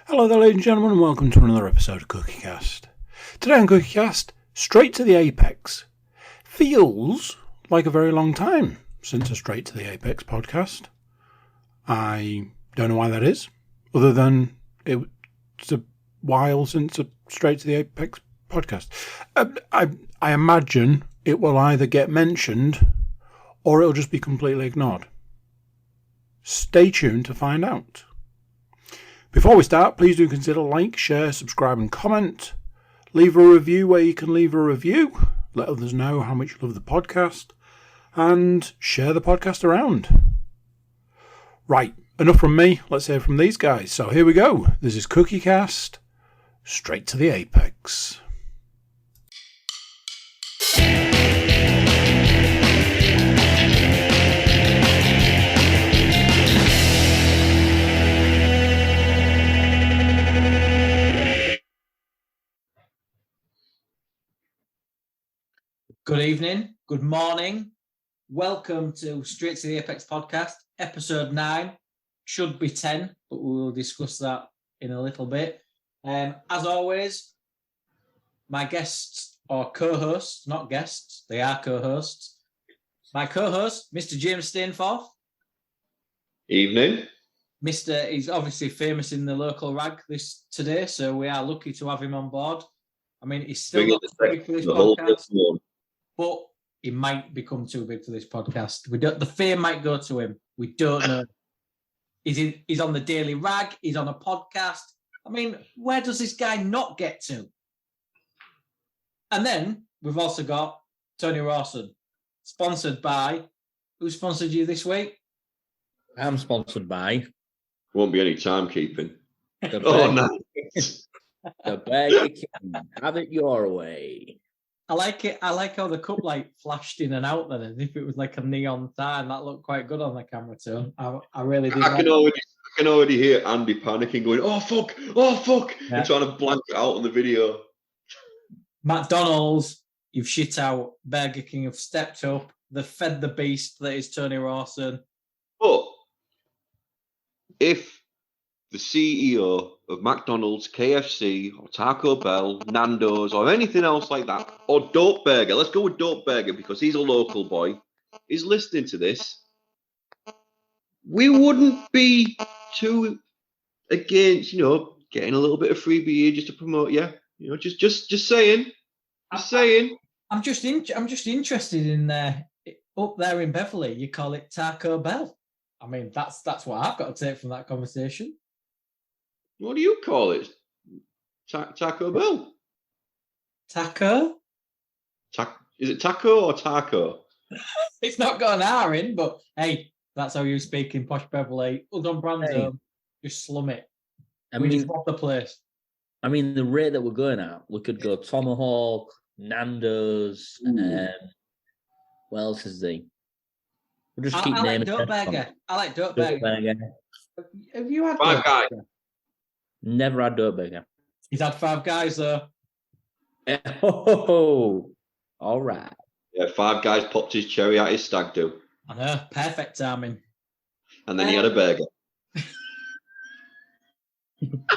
Hello there, ladies and gentlemen, and welcome to another episode of CookieCast. Today on CookieCast, straight to the apex. Feels like a very long time since a Straight to the Apex podcast. I don't know why that is, other than it's a while since a Straight to the Apex podcast. I imagine it will either get mentioned or it'll just be completely ignored. Stay tuned to find out. Before we start, please do consider like, share, subscribe and comment. Leave a review where you can leave a review. Let others know how much you love the podcast. And share the podcast around. Right, enough from me. Let's hear from these guys. So here we go. This is CookieCast, straight to the apex. Good evening, good morning. Welcome to Straight to the Apex podcast, episode 9. Should be 10, but we will discuss that in a little bit. As always, my guests are co-hosts, not guests, they are co-hosts. My co-host, Mr. James Stainforth. Evening. He's obviously famous in the local rag today, so we are lucky to have him on board. I mean, he's still not too big for this podcast, but he might become too big for this podcast. The fame might go to him. We don't know. He's on the Daily Rag. He's on a podcast. I mean, where does this guy not get to? And then we've also got Tony Rawson, sponsored by. Who sponsored you this week? I'm sponsored by. Won't be any timekeeping. Oh no! The Burger King. Have it your way. I like it. I like how the cup light flashed in and out then, as if it was like a neon sign. That looked quite good on the camera too. I really did. I can already hear Andy panicking, going, "Oh fuck! Oh fuck!" Yeah. And trying to blank it out on the video. McDonald's, you've shit out. Burger King have stepped up. They've fed the beast that is Tony Rawson. But if the CEO of McDonald's, KFC, or Taco Bell, Nando's, or anything else like that, or Dope Burger, let's go with Dope Burger because he's a local boy, is listening to this, we wouldn't be too against, getting a little bit of freebie just to promote you. Just saying. Just saying. I'm just interested in up there in Beverley. You call it Taco Bell. I mean, that's what I've got to take from that conversation. What do you call it? Taco Bell? Taco? Is it taco or taco? It's not got an R in, but hey, that's how you speak in posh Beverley. Us on Brandon, just slum it. We just rob the place. I mean, the rate that we're going at, we could go Tomahawk, Nando's, what else is there? We'll just keep naming. Dope Burger. I like Dope Burger. Have you had Five Guys? Never had Dope Burger. He's had Five Guys though. Oh, all right. Yeah, Five Guys popped his cherry at his stag do. I know, perfect timing. And then he had a burger.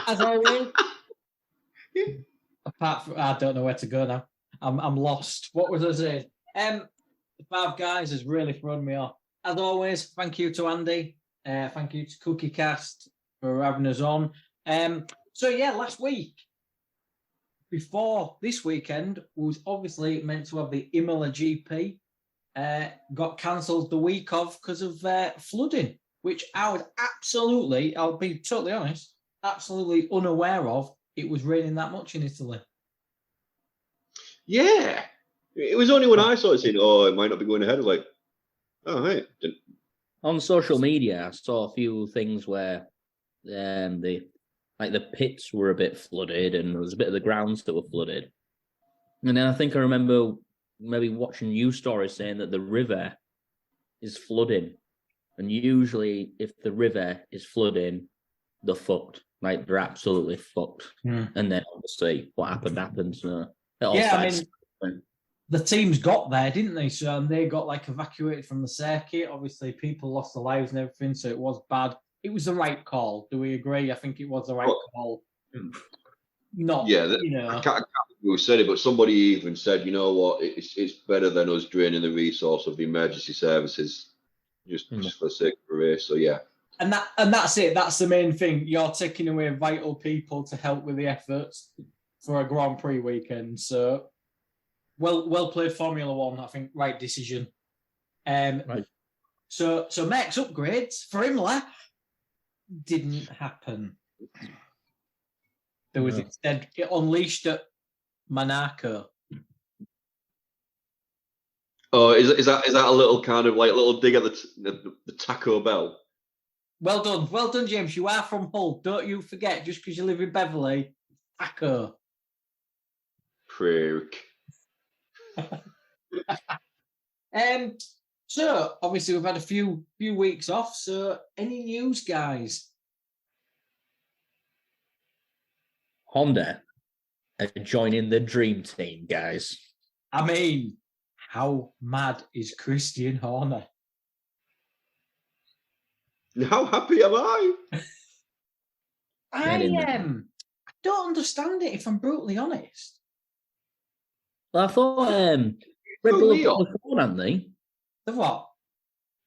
As always. Apart from, I don't know where to go now. I'm lost. What was I saying? Five Guys has really thrown me off. As always, thank you to Andy. Thank you to CookieCast for having us on. Last week, before this weekend, was obviously meant to have the Imola GP. Got cancelled the week of because of flooding, which I'll be totally honest, absolutely unaware of. It was raining that much in Italy. Yeah. It was only when I started saying, it might not be going ahead. I was like, oh, right. On social media, I saw a few things where the pits were a bit flooded and there was a bit of the grounds that were flooded. And then I think I remember maybe watching news stories saying that the river is flooding. And usually if the river is flooding, they're fucked. Like, they're absolutely fucked. Mm. And then obviously what happened. So the teams got there, didn't they? So they got evacuated from the circuit. Obviously, people lost their lives and everything, so it was bad. it was the right call. Do we agree? I think it was the right call. Not, Yeah, I can't remember who said it, but somebody even said, you know what, it's better than us draining the resource of the emergency services just for the sake of a race. So yeah. And that's it. That's the main thing. You're taking away vital people to help with the efforts for a Grand Prix weekend. So well played, Formula One. I think right decision. Right. So Max upgrades for Imola didn't happen. There was instead it unleashed at Monaco. Oh, is that a little kind of like little dig at the Taco Bell? Well done, James. You are from Hull. Don't you forget, just because you live in Beverley, Taco. Prick. So obviously we've had a few weeks off. So any news, guys? Honda are joining the dream team, guys. I mean, how mad is Christian Horner? How happy am I? I am. I don't understand it, if I'm brutally honest. Well, I thought Red Bull had gone with Ford, hadn't they? The what?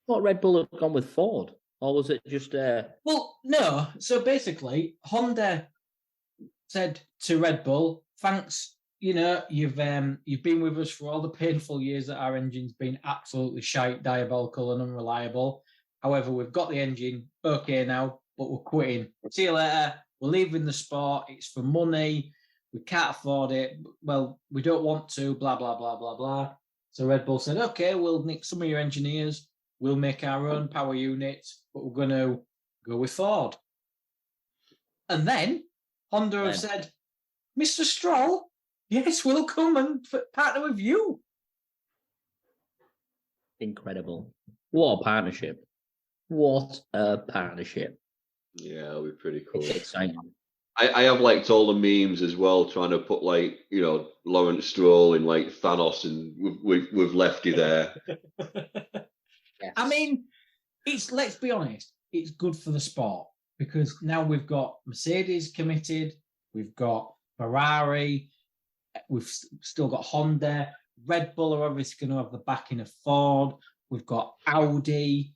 I thought Red Bull had gone with Ford, or was it just? Well, no. So basically, Honda said to Red Bull, "Thanks. You've been with us for all the painful years that our engine's been absolutely shite, diabolical, and unreliable. However, we've got the engine okay now, but we're quitting. See you later. We're leaving the sport. It's for money. We can't afford it. Well, we don't want to. Blah blah blah blah blah." So Red Bull said, "Okay, we'll nick some of your engineers. We'll make our own power units, but we're going to go with Ford." And then Honda have said, "Mr. Stroll, yes, we'll come and partner with you." Incredible. What a partnership. What a partnership. Yeah, it'll be pretty cool. It's exciting. I have liked all the memes as well, trying to put like, Lawrence Stroll in like Thanos and with Lefty there. Yes. I mean, let's be honest, it's good for the sport because now we've got Mercedes committed, we've got Ferrari, we've still got Honda, Red Bull are obviously going to have the backing of Ford, we've got Audi.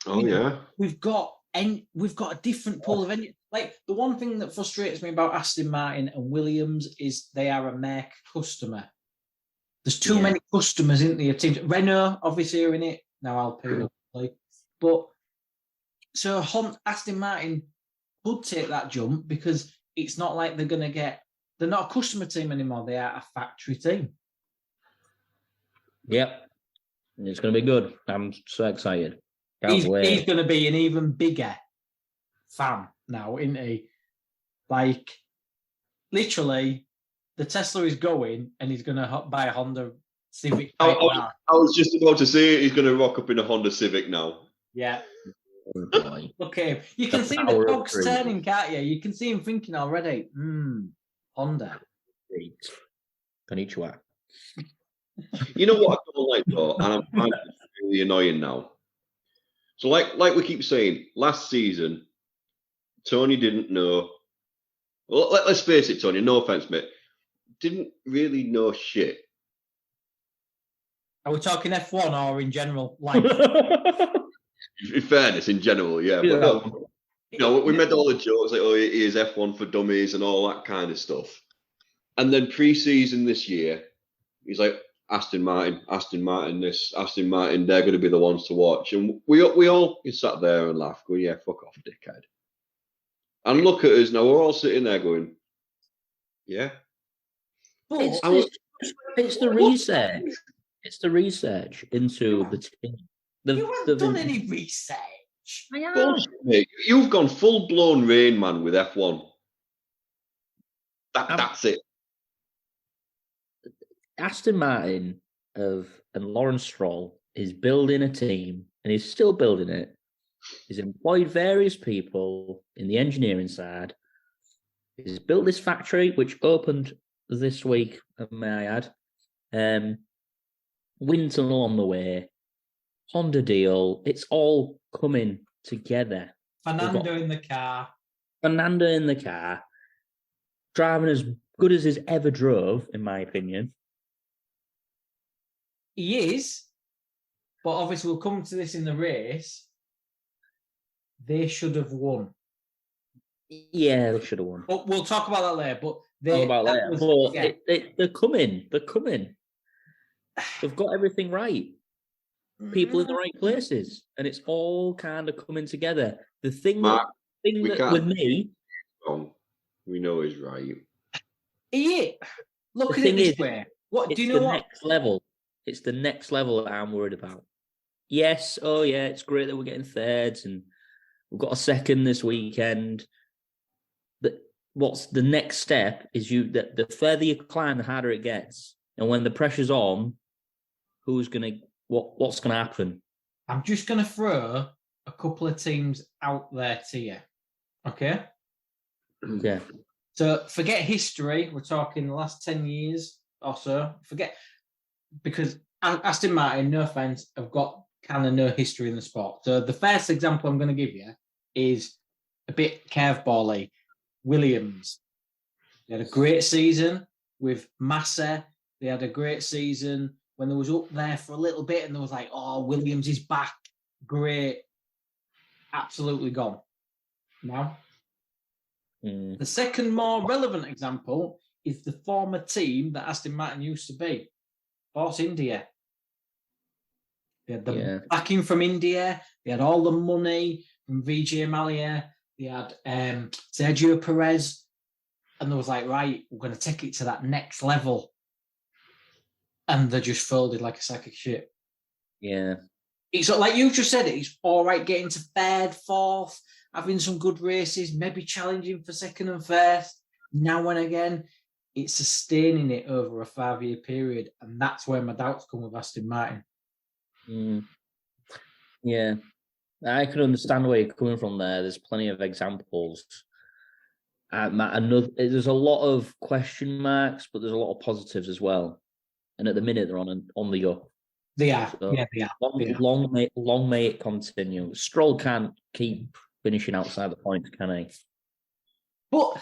Oh yeah, we've got a different pool of engines. Like the one thing that frustrates me about Aston Martin and Williams is they are a Merc customer. There's too many customers in the teams. Renault obviously are in it now. Alpine, but so Aston Martin could take that jump because it's not like they're going to get. They're not a customer team anymore. They are a factory team. Yep, it's going to be good. I'm so excited. He's going to be an even bigger fan now, isn't he? Like, literally, the Tesla is going and he's going to buy a Honda Civic. I was just about to say he's going to rock up in a Honda Civic now. Yeah. Okay. You can see the cogs turning, can't you? You can see him thinking already, Honda. Konnichiwa. You know what I don't like though, and I'm finding it really annoying now. So like we keep saying, last season, Tony didn't know. Well, let's face it, Tony, no offense, mate. Didn't really know shit. Are we talking F1 or in general life? In fairness, in general, yeah. But we made all the jokes like, oh, he is F1 for dummies and all that kind of stuff. And then pre-season this year, he's like, Aston Martin, this, Aston Martin, they're going to be the ones to watch. And we all sat there and laughed, going, yeah, fuck off, dickhead. And look at us now, we're all sitting there going, yeah. It's the research. It's the research into the team. You haven't done any research. I am. Mate, you've gone full-blown Rain Man with F1. That's it. Aston Martin and Lawrence Stroll is building a team, and he's still building it. He's employed various people in the engineering side. He's built this factory, which opened this week, may I add. Wind tunnel on the way. Honda deal. It's all coming together Fernando in the car. Fernando in the car, driving as good as he's ever drove, in my opinion. He is, but obviously we'll come to this in the race. They should have won. Yeah, they should have won. But we'll talk about that later. But they're coming. They're coming. They've got everything right. People in the right places, and it's all kind of coming together. The thing, Mark, with me, we know he's right. Look at it this way. What do you know? Next level. It's the next level that I'm worried about. Yes, it's great that we're getting thirds and we've got a second this weekend. But what's the next step is the further you climb, the harder it gets. And when the pressure's on, what's gonna happen? I'm just gonna throw a couple of teams out there to you. Okay? Yeah. So forget history, we're talking the last 10 years or so. Because Aston Martin, no offense, have got kind of no history in the sport. So the first example I'm going to give you is a bit curveball-y. Williams. They had a great season with Massa. They had a great season when they was up there for a little bit and there was like, oh, Williams is back. Great. Absolutely gone. Now, the second more relevant example is the former team that Aston Martin used to be. Force India. They had the backing from India. They had all the money from Vijay Mallya. They had Sergio Perez. And they was like, right, we're going to take it to that next level. And they just folded like a sack of shit. Yeah. It's like you just said, it's all right getting to third, fourth, having some good races, maybe challenging for second and first. Now and again, it's sustaining it over a 5-year period, and that's where my doubts come with Aston Martin. Yeah, I can understand where you're coming from there. There's plenty of examples. There's a lot of question marks, but there's a lot of positives as well. And at the minute, they're on the up. They are. So yeah, they are. Long may it continue. Stroll can't keep finishing outside the points, can he? But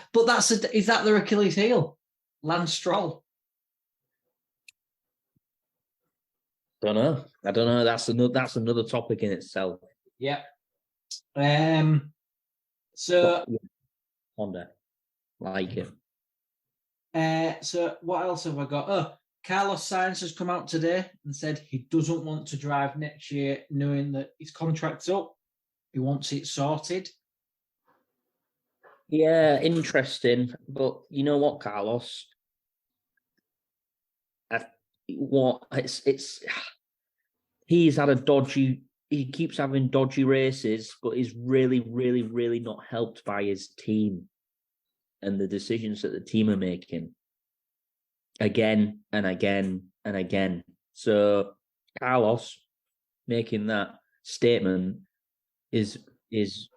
is that their Achilles heel? Lance Stroll. I don't know. That's another topic in itself. Yeah. So Honda, like it. So what else have I got? Oh, Carlos Sainz has come out today and said he doesn't want to drive next year, knowing that his contract's up. He wants it sorted. Yeah, interesting. But you know what, Carlos? He's had a dodgy. He keeps having dodgy races, but he's really, really, really not helped by his team and the decisions that the team are making again and again and again. So Carlos making that statement is it's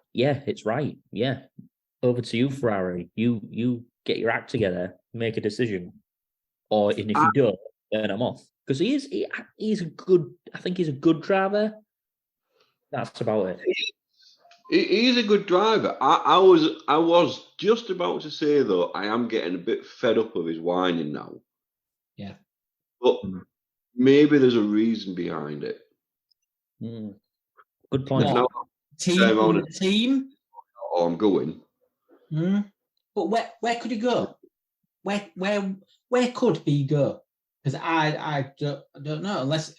right. Yeah. Over to you, Ferrari. You get your act together, make a decision. And if you don't, then I'm off. Because he's a good, I think he's a good driver. That's about it. He's a good driver. I was just about to say though, I am getting a bit fed up of his whining now. Yeah. But maybe there's a reason behind it. Good point. Team? Oh, I'm going. But where could he go? Where could he go? Because I don't know unless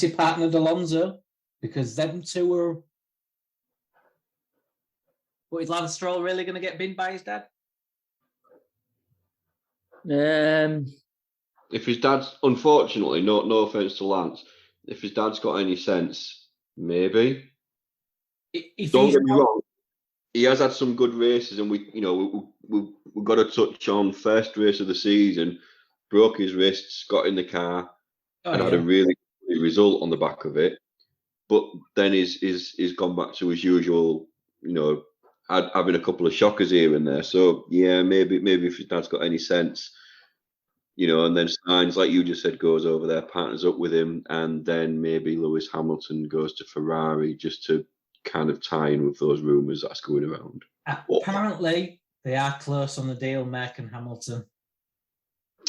he partnered Alonso, because them two are. But is Lance Stroll really going to get binned by his dad? If his dad's, unfortunately, no offense to Lance, if his dad's got any sense, maybe. Don't get me wrong. He has had some good races, and we got to touch on first race of the season. Broke his wrists, got in the car, and had a really good result on the back of it. But then he's gone back to his usual, having a couple of shockers here and there. So yeah, maybe if his dad's got any sense, and then Sainz, like you just said, goes over there, partners up with him, and then maybe Lewis Hamilton goes to Ferrari just to kind of tie in with those rumours that's going around. Apparently, they are close on the deal, Mark and Hamilton.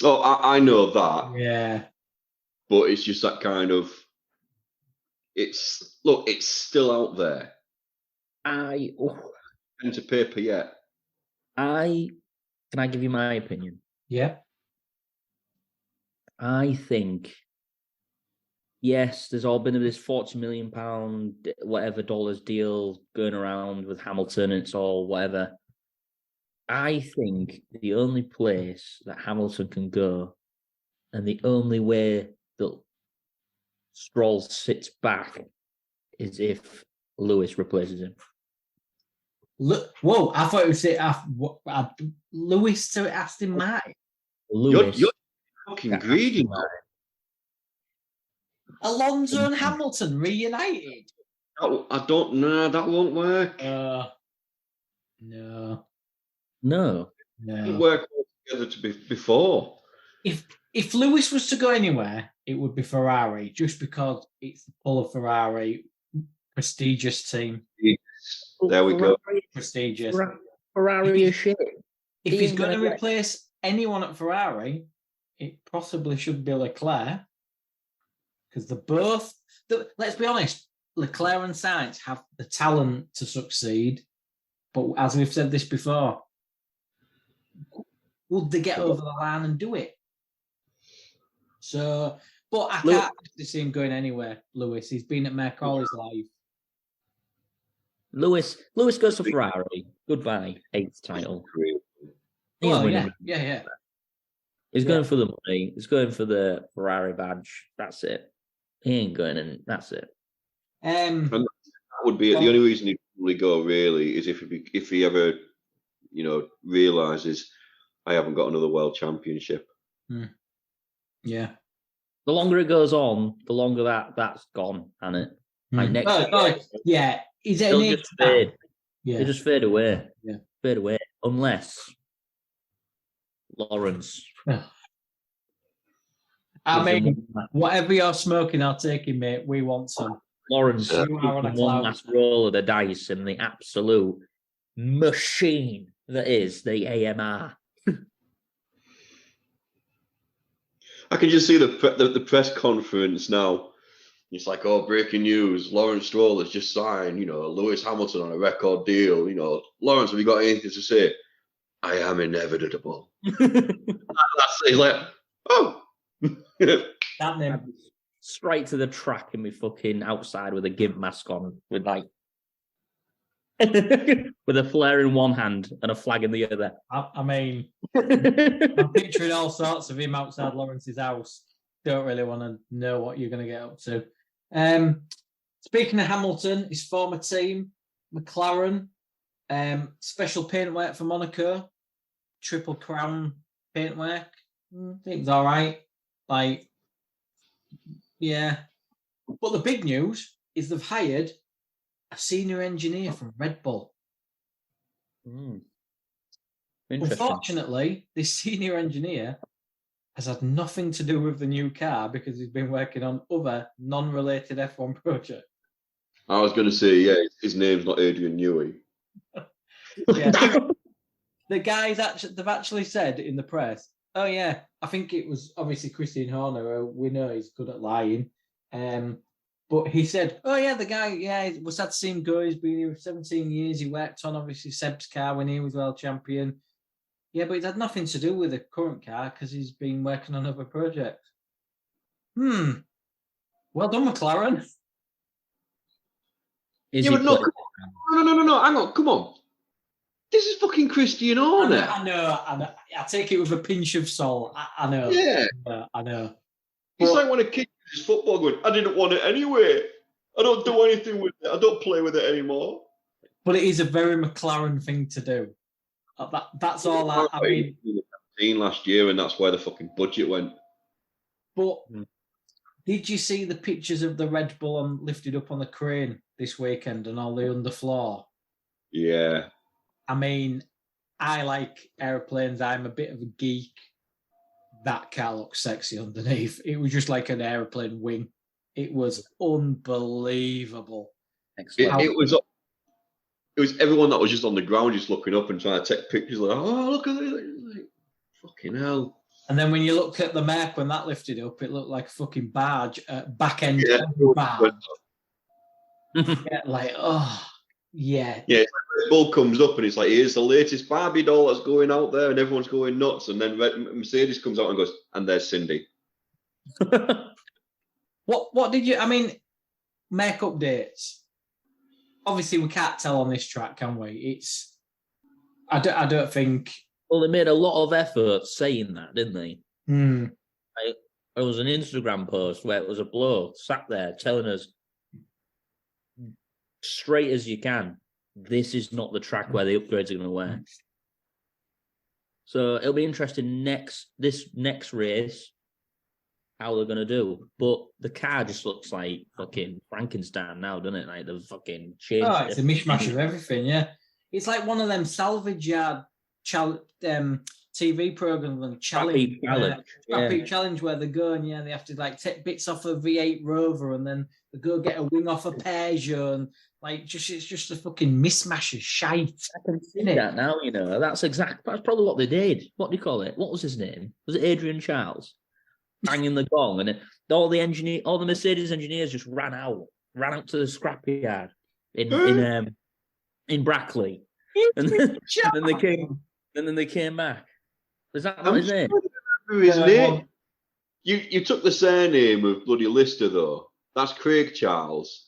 Oh, I know that. Yeah. But it's just that kind of. It's still out there. Pen to paper yet. Can I give you my opinion? Yeah. I think, yes, there's all been this £40 million, whatever dollars deal going around with Hamilton, and it's all whatever. I think the only place that Hamilton can go, and the only way that Stroll sits back, is if Lewis replaces him. Whoa! I thought it was Lewis to Aston Martin. Lewis, You're fucking greedy now. Alonso and Hamilton reunited. I don't know. That won't work. No. It didn't work all together before. If Lewis was to go anywhere, it would be Ferrari, just because it's the pull of Ferrari, prestigious team. Yes. There we go. Prestigious. Ferrari is shit. If he's going to replace anyone at Ferrari, it possibly should be Leclerc, because let's be honest, Leclerc and Sainz have the talent to succeed, but as we've said this before, would they get over the line and do it? So, but I can't see him going anywhere. Lewis, he's been at Merc all his life. Lewis goes to Ferrari. Goodbye, 8th title. Oh, yeah. He's going for the money. He's going for the Ferrari badge. That's it. He ain't going in. That's it. And that would be the only reason he'd probably go. Really, is if he ever, realizes I haven't got another world championship. Yeah. The longer it goes on, the longer that's gone, hasn't it? Like next year, yeah. He'll just fade. Yeah. He'll just fade away. Yeah. Fade away. Unless Lawrence. I mean, whatever you're smoking or taking, mate, we want some. Lawrence, one last roll of the dice and the absolute machine that is the AMR. I can just see the press conference now. It's like, breaking news. Lawrence Stroll has just signed, Lewis Hamilton on a record deal. Lawrence, have you got anything to say? I am inevitable. He's like, oh. That name. Straight to the track and be fucking outside with a gimp mask on, with with a flare in one hand and a flag in the other. I mean, I'm picturing all sorts of him outside Lawrence's house. Don't really want to know what you're going to get up to. Speaking of Hamilton, his former team, McLaren, special paintwork for Monaco, Triple Crown paintwork. I think it's all right. Yeah. But the big news is they've hired a senior engineer from Red Bull. Unfortunately, this senior engineer has had nothing to do with the new car because he's been working on other non-related F1 projects. I was going to say, his name's not Adrian Newey. Yeah. The guys they've actually said in the press, oh yeah, I think it was obviously Christian Horner, we know he's good at lying. But he said, oh yeah, the guy, was sad to see him go. He's been here for 17 years. He worked on obviously Seb's car when he was world champion. Yeah, but it had nothing to do with the current car because he's been working on other projects. Well done, McLaren. No, hang on, come on. This is fucking Christian Horner. I know. I take it with a pinch of salt. I know. Yeah. I know. It's like when a kid uses football going, I didn't want it anyway. I don't do anything with it. I don't play with it anymore. But it is a very McLaren thing to do. That's all I mean. Last year, and that's where the fucking budget went. But did you see the pictures of the Red Bull lifted up on the crane this weekend and all the underfloor? Yeah. I mean, I like airplanes. I'm a bit of a geek. That car looks sexy underneath. It was just like an airplane wing. It was unbelievable. It was it was everyone that was just on the ground, just looking up and trying to take pictures. Like, oh, look at it! Like, fucking hell. And then when you look at the Merc when that lifted up, it looked like a fucking barge, back end barge. Yeah, like, oh, yeah. Yeah, it's like Red Bull comes up and it's like, here's the latest Barbie doll that's going out there, and everyone's going nuts. And then Mercedes comes out and goes, and there's Cindy. What did you? I mean, Merc updates. Obviously, we can't tell on this track, can we? It's. I don't think. Well, they made a lot of effort saying that, didn't they? There was an Instagram post where it was a bloke sat there telling us straight as you can, this is not the track where the upgrades are going to work. So it'll be interesting this next race how they're going to do. But the car just looks like fucking Frankenstein now, doesn't it? Like they've fucking changed it. It's a mishmash of everything, yeah. It's like one of them salvage yard TV programs and challenge. Challenge where they go and they have to like take bits off a V8 Rover and then they go get a wing off a Peugeot and like it's just a fucking mismatch of shite. I can see that now, that's probably what they did. What do you call it? What was his name? Was it Adrian Charles? Banging the gong, and all the Mercedes engineers just ran out to the scrapyard in Brackley, and then they came back. Is that not his name? His name? You took the surname of bloody Lister though. That's Craig Charles.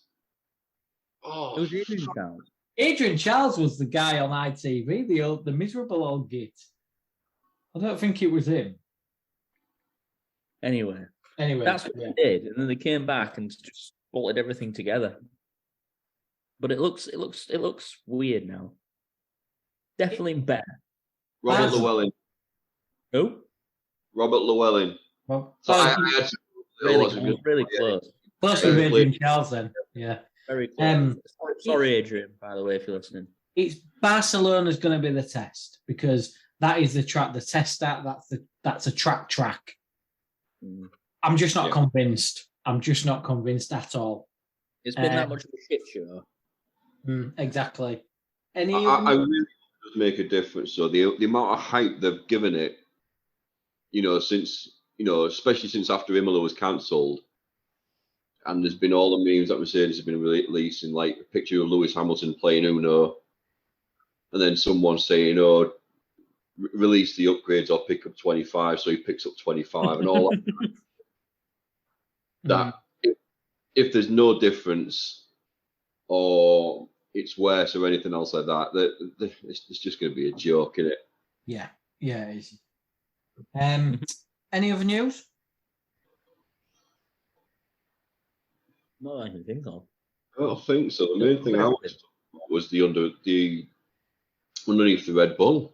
Oh, it was Adrian Charles. Adrian Charles was the guy on ITV, the miserable old git. I don't think it was him. Anyway, that's what they did, and then they came back and just bolted everything together. But it looks weird now. Definitely better. Robert Llewellyn. Who? Robert Llewellyn. Well, so I had to really close. Close with Adrian Charles then. Yeah. Very close. Sorry, Adrian, by the way, if you're listening. It's Barcelona's going to be the test because that is the track, the test that's a track. I'm just not convinced. I'm just not convinced at all. It's been that much of a shit show. Exactly. I really does make a difference. So the amount of hype they've given it, since especially since after Imola was cancelled, and there's been all the memes that Mercedes have been releasing, like a picture of Lewis Hamilton playing Uno, and then someone saying, release the upgrades or pick up 25, so he picks up 25 and all that. If there's no difference or it's worse or anything else like that, it's just going to be a joke, isn't it? Yeah, it is. Any other news? No, I can think of. I don't think so. The main thing I was the underneath the Red Bull.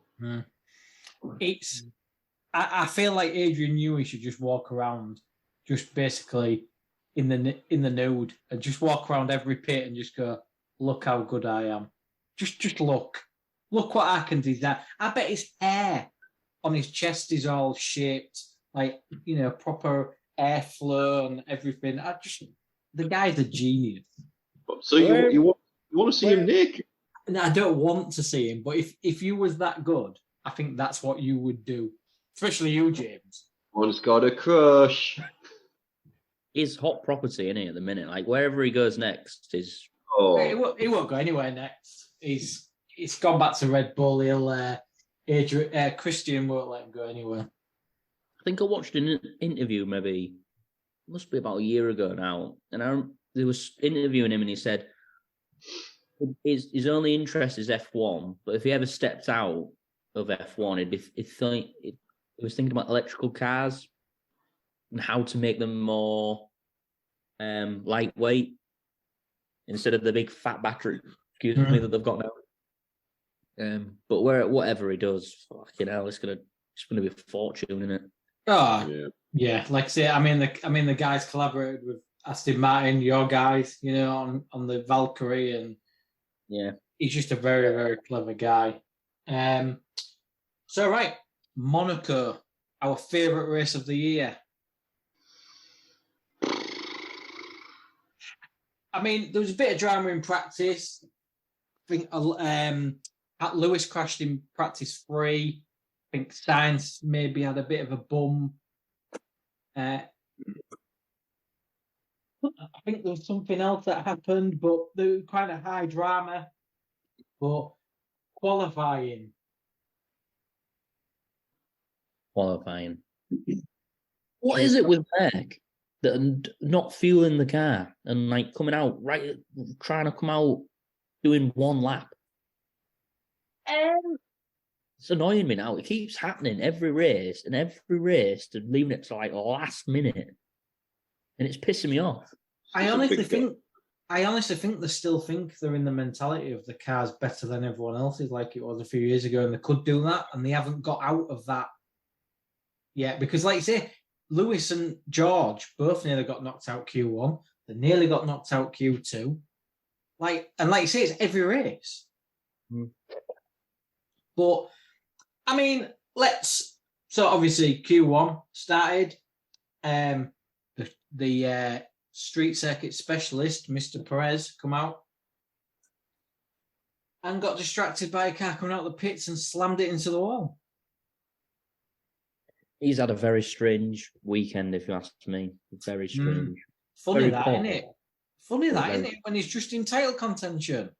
I feel like Adrian Newey should just walk around, just basically in the nude, and just walk around every pit and just go, look how good I am. Just look what I can design. I bet his hair on his chest is all shaped like proper airflow and everything. The guy's a genius. So you want to see him naked? I don't want to see him, but if you was that good, I think that's what you would do, especially you, James. One's got a crush. He's hot property, isn't he, at the minute? Like wherever he goes next is. Oh, he won't go anywhere next. He's gone back to Red Bull. Christian won't let him go anywhere. I think I watched an interview maybe. Must be about a year ago now, and they was interviewing him, and he said his only interest is F1, but if he ever stepped out of F1, he was thinking about electrical cars and how to make them more lightweight instead of the big fat battery. Excuse me, that they've got now. But whatever he does, fucking hell, it's gonna be a fortune, isn't it? Oh yeah. Like I say, I mean the guys collaborated with Aston Martin, your guys, on the Valkyrie, and he's just a very, very clever guy. So right, Monaco, our favourite race of the year. I mean, there was a bit of drama in practice. think Lewis crashed in practice 3. I think Sainz maybe had a bit of a bum. I think there was something else that happened, but there was quite a high drama. But qualifying. What is it with Beck that are not fueling the car and like coming out right, trying to come out doing one lap? It's annoying me now. It keeps happening every race, and every race they're leaving it to like last minute, and it's pissing me off. I honestly think they still think they're in the mentality of the car's better than everyone else's, like it was a few years ago, and they could do that, and they haven't got out of that yet. Because, like you say, Lewis and George both nearly got knocked out Q1. They nearly got knocked out Q2. Like you say, it's every race. But I mean, so obviously Q1 started. The street circuit specialist, Mr. Perez, come out and got distracted by a car coming out of the pits and slammed it into the wall. He's had a very strange weekend, if you ask me. Very strange. Funny Very that, poor. isn't it? Funny that, isn't it? When he's just in title contention.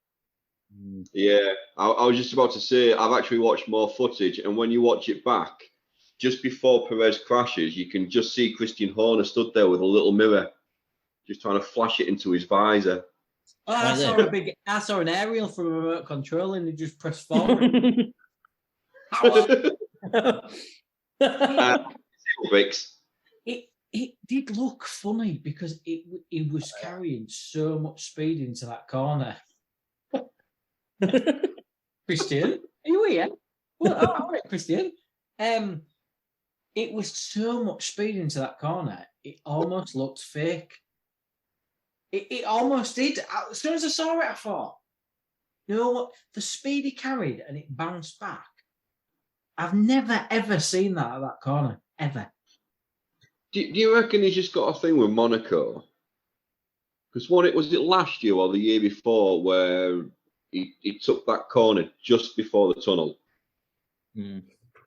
Yeah, I was just about to say, I've actually watched more footage, and when you watch it back, just before Perez crashes, you can just see Christian Horner stood there with a little mirror, just trying to flash it into his visor. Oh, I saw an aerial from a remote control, and he just pressed forward. It did look funny because it was carrying so much speed into that corner. Christian, are you here? Well, all right, Christian. It was so much speed into that corner, it almost looked fake. It almost did. As soon as I saw it, I thought, you know what? The speed he carried and it bounced back. I've never, ever seen that at that corner, ever. Do you reckon he's just got a thing with Monaco? Because was it last year or the year before where he took that corner just before the tunnel?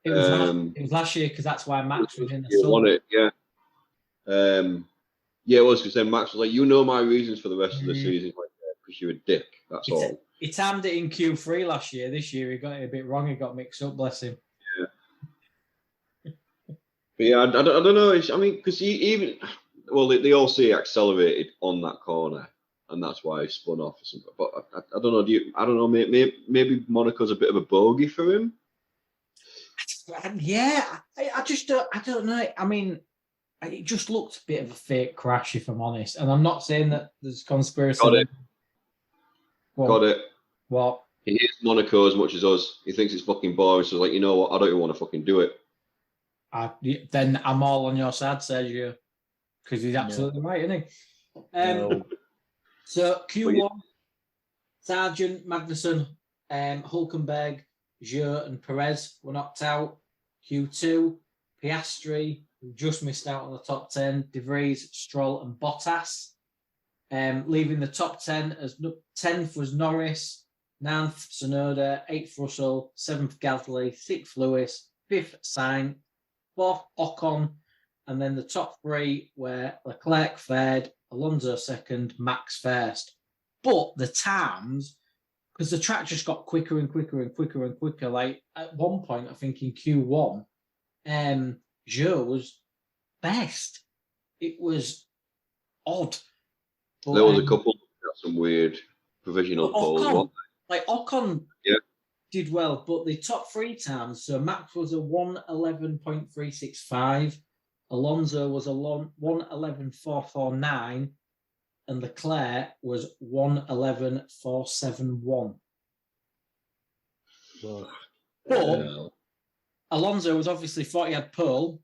It was last year because that's why Max was in the sun. Won it, yeah. Yeah, it was because then Max was like, you know my reasons for the rest of the season, like, because you're a dick. That's all. He timed it in Q3 last year. This year he got it a bit wrong. He got mixed up. Bless him. Yeah. But yeah, I don't know. I mean, because they all say he accelerated on that corner, and that's why he spun off or something. But I don't know. I don't know. Maybe Monaco's a bit of a bogey for him. Yeah, I just don't. I don't know. I mean, it just looked a bit of a fake crash, if I'm honest. And I'm not saying that there's conspiracy. Got it. Got it. What? He hates Monaco as much as us. He thinks it's fucking boring. So, like, you know what? I don't even want to fucking do it. Then I'm all on your side, Sergio, because he's absolutely right, isn't he? So Q1, Sargent, Magnussen, Hülkenberg, Zhou and Perez were knocked out. Q2, Piastri, who just missed out on the top 10, De Vries, Stroll and Bottas. Leaving the top 10 as 10th was Norris, 9th Tsunoda, 8th Russell, 7th Gasly, 6th Lewis, 5th Sainz, 4th Ocon, and then the top 3 were Leclerc third, Alonso second, Max first. But the times, because the track just got quicker and quicker and quicker and quicker. Like at one point, I think in Q1, Zhou was best. It was odd. But, there was a couple got some weird provisional polls. Like Ocon did well, but the top 3 times, so Max was a 1:11.365, Alonso was a 1:11.449, and Leclerc was 1:11.471. But Alonso was obviously thought he had pole,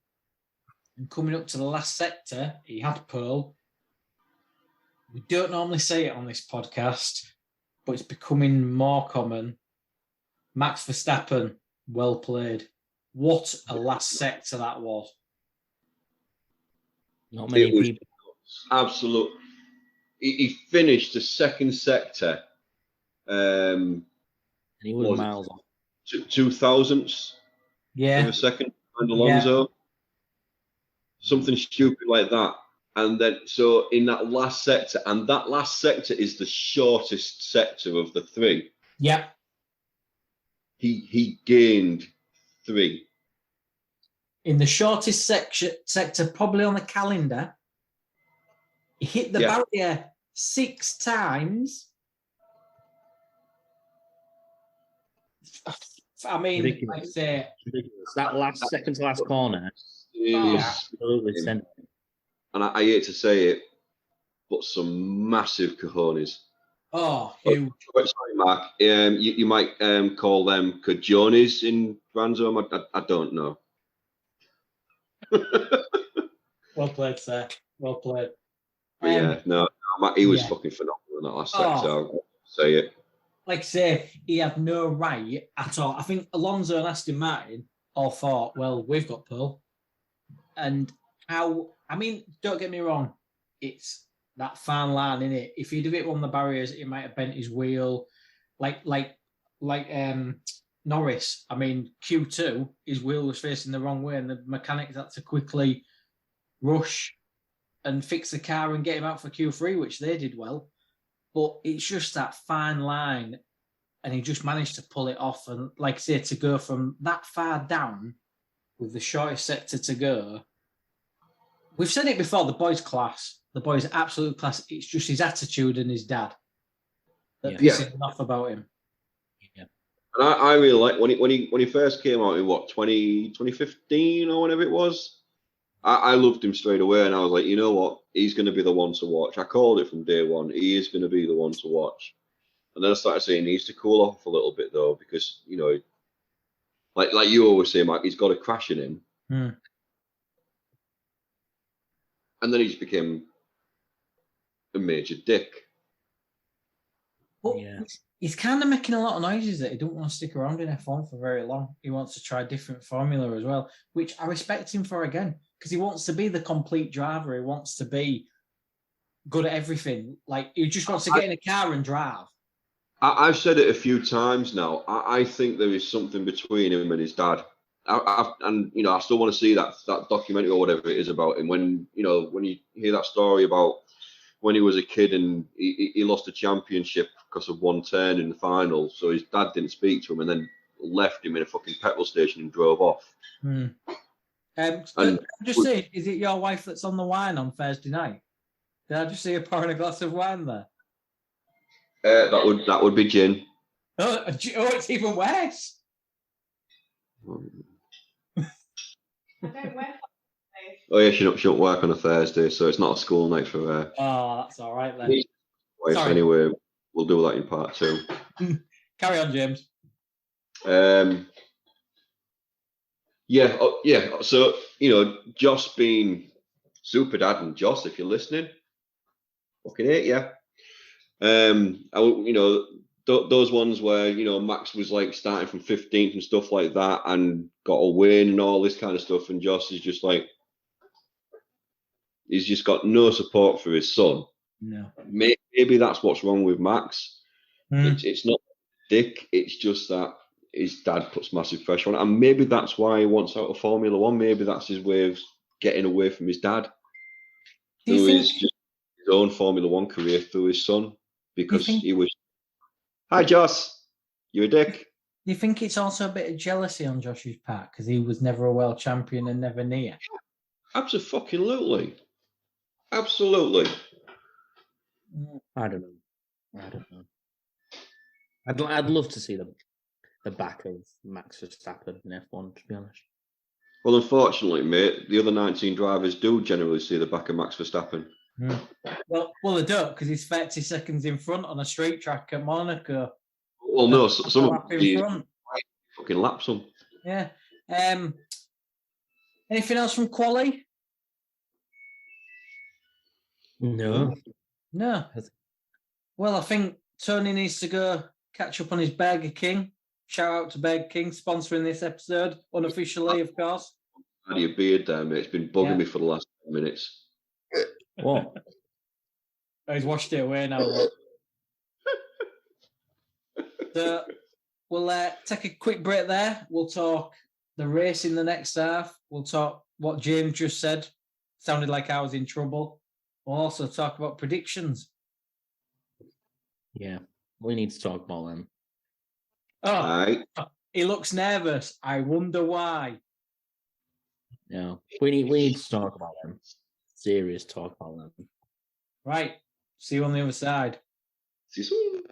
and coming up to the last sector, he had pole. We don't normally say it on this podcast, but it's becoming more common. Max Verstappen, well played. What a last sector that was. Not many people. Absolute. He finished the second sector he was miles off. 2,000ths Yeah. of a second behind Alonso. Something stupid like that. And then, so in that last sector, and that last sector is the shortest sector of the three. Yep. He gained 3. In the shortest sector, probably on the calendar, he hit the barrier 6 times. I mean, Ridiculous. like I say, Ridiculous. That last second to last corner, Serious. absolutely sent. And I hate to say it, but some massive cojones. oh, huge. Sorry, Mark. You might call them cojones in Grand Zone. I don't know. Well played, sir. Well played. But yeah, no, he was fucking phenomenal in that last sector. I'll say it. Like I say, he had no right at all. I think Alonso and Aston Martin all thought, well, we've got pole. And I mean, don't get me wrong, it's that fine line, isn't it? If he'd have hit one of the barriers, it might have bent his wheel. Like Norris, I mean, Q2, his wheel was facing the wrong way, and the mechanics had to quickly rush and fix the car and get him out for Q3, which they did well. But it's just that fine line, and he just managed to pull it off. And like I say, to go from that far down with the shortest sector to go, we've said it before, the boy's class. The boy's absolute class. It's just his attitude and his dad that pisses me off about him. Yeah. And I really like when he first came out in 2015 or whatever it was. I loved him straight away, and I was like, you know what? He's going to be the one to watch. I called it from day one. He is going to be the one to watch. And then I started saying he needs to cool off a little bit, though, because, you know, like you always say, Mike, he's got a crash in him. Hmm. And then he just became a major dick. But he's kind of making a lot of noises that he don't want to stick around in F1 for very long. He wants to try a different formula as well, which I respect him for again, because he wants to be the complete driver. He wants to be good at everything. Like, he just wants to get in a car and drive. I've said it a few times now. I think there is something between him and his dad. And you know, I still want to see that documentary or whatever it is about him. When you hear that story about when he was a kid and he lost a championship because of one turn in the final, so his dad didn't speak to him and then left him in a fucking petrol station and drove off. Just say, is it your wife that's on the wine on Thursday night? Did I just see her pouring a glass of wine there? That would be gin. Oh, it's even worse. Oh yeah, she don't work on a Thursday, so it's not a school night for her. Oh, that's all right then. Sorry. Anyway, we'll do that in part 2. Carry on, James. So Joss being super dad, and Joss, if you're listening, fucking hate you. Those ones where Max was like starting from 15th and stuff like that, and got a win and all this kind of stuff, and Joss is just like, he's just got no support for his son. No, maybe that's what's wrong with Max. It's not dick. It's just that his dad puts massive pressure on it, and maybe that's why he wants out of Formula One. Maybe that's his way of getting away from his dad through his own Formula One career through his son, because he was. Hi, Joss. You're a dick. Do you think it's also a bit of jealousy on Josh's part because he was never a world champion and never near? Absolutely. I don't know. I'd love to see the back of Max Verstappen in F1, to be honest. Well, unfortunately, mate, the other 19 drivers do generally see the back of Max Verstappen. Well, they don't, because he's 30 seconds in front on a straight track at Monaco. Well, no, some of them fucking laps them. Yeah. Anything else from Quali? No. Well, I think Tony needs to go catch up on his Burger King. Shout out to Burger King sponsoring this episode, unofficially, of course. How do your beard there, mate? It's been bugging me for the last 10 minutes. What? He's washed it away now. So, we'll take a quick break there. We'll talk the race in the next half. We'll talk what James just said. Sounded like I was in trouble. We'll also talk about predictions. Yeah, we need to talk about them. Oh, he looks nervous. I wonder why. No, we need to talk about them. Serious talk about them. Right. See you on the other side. See you soon.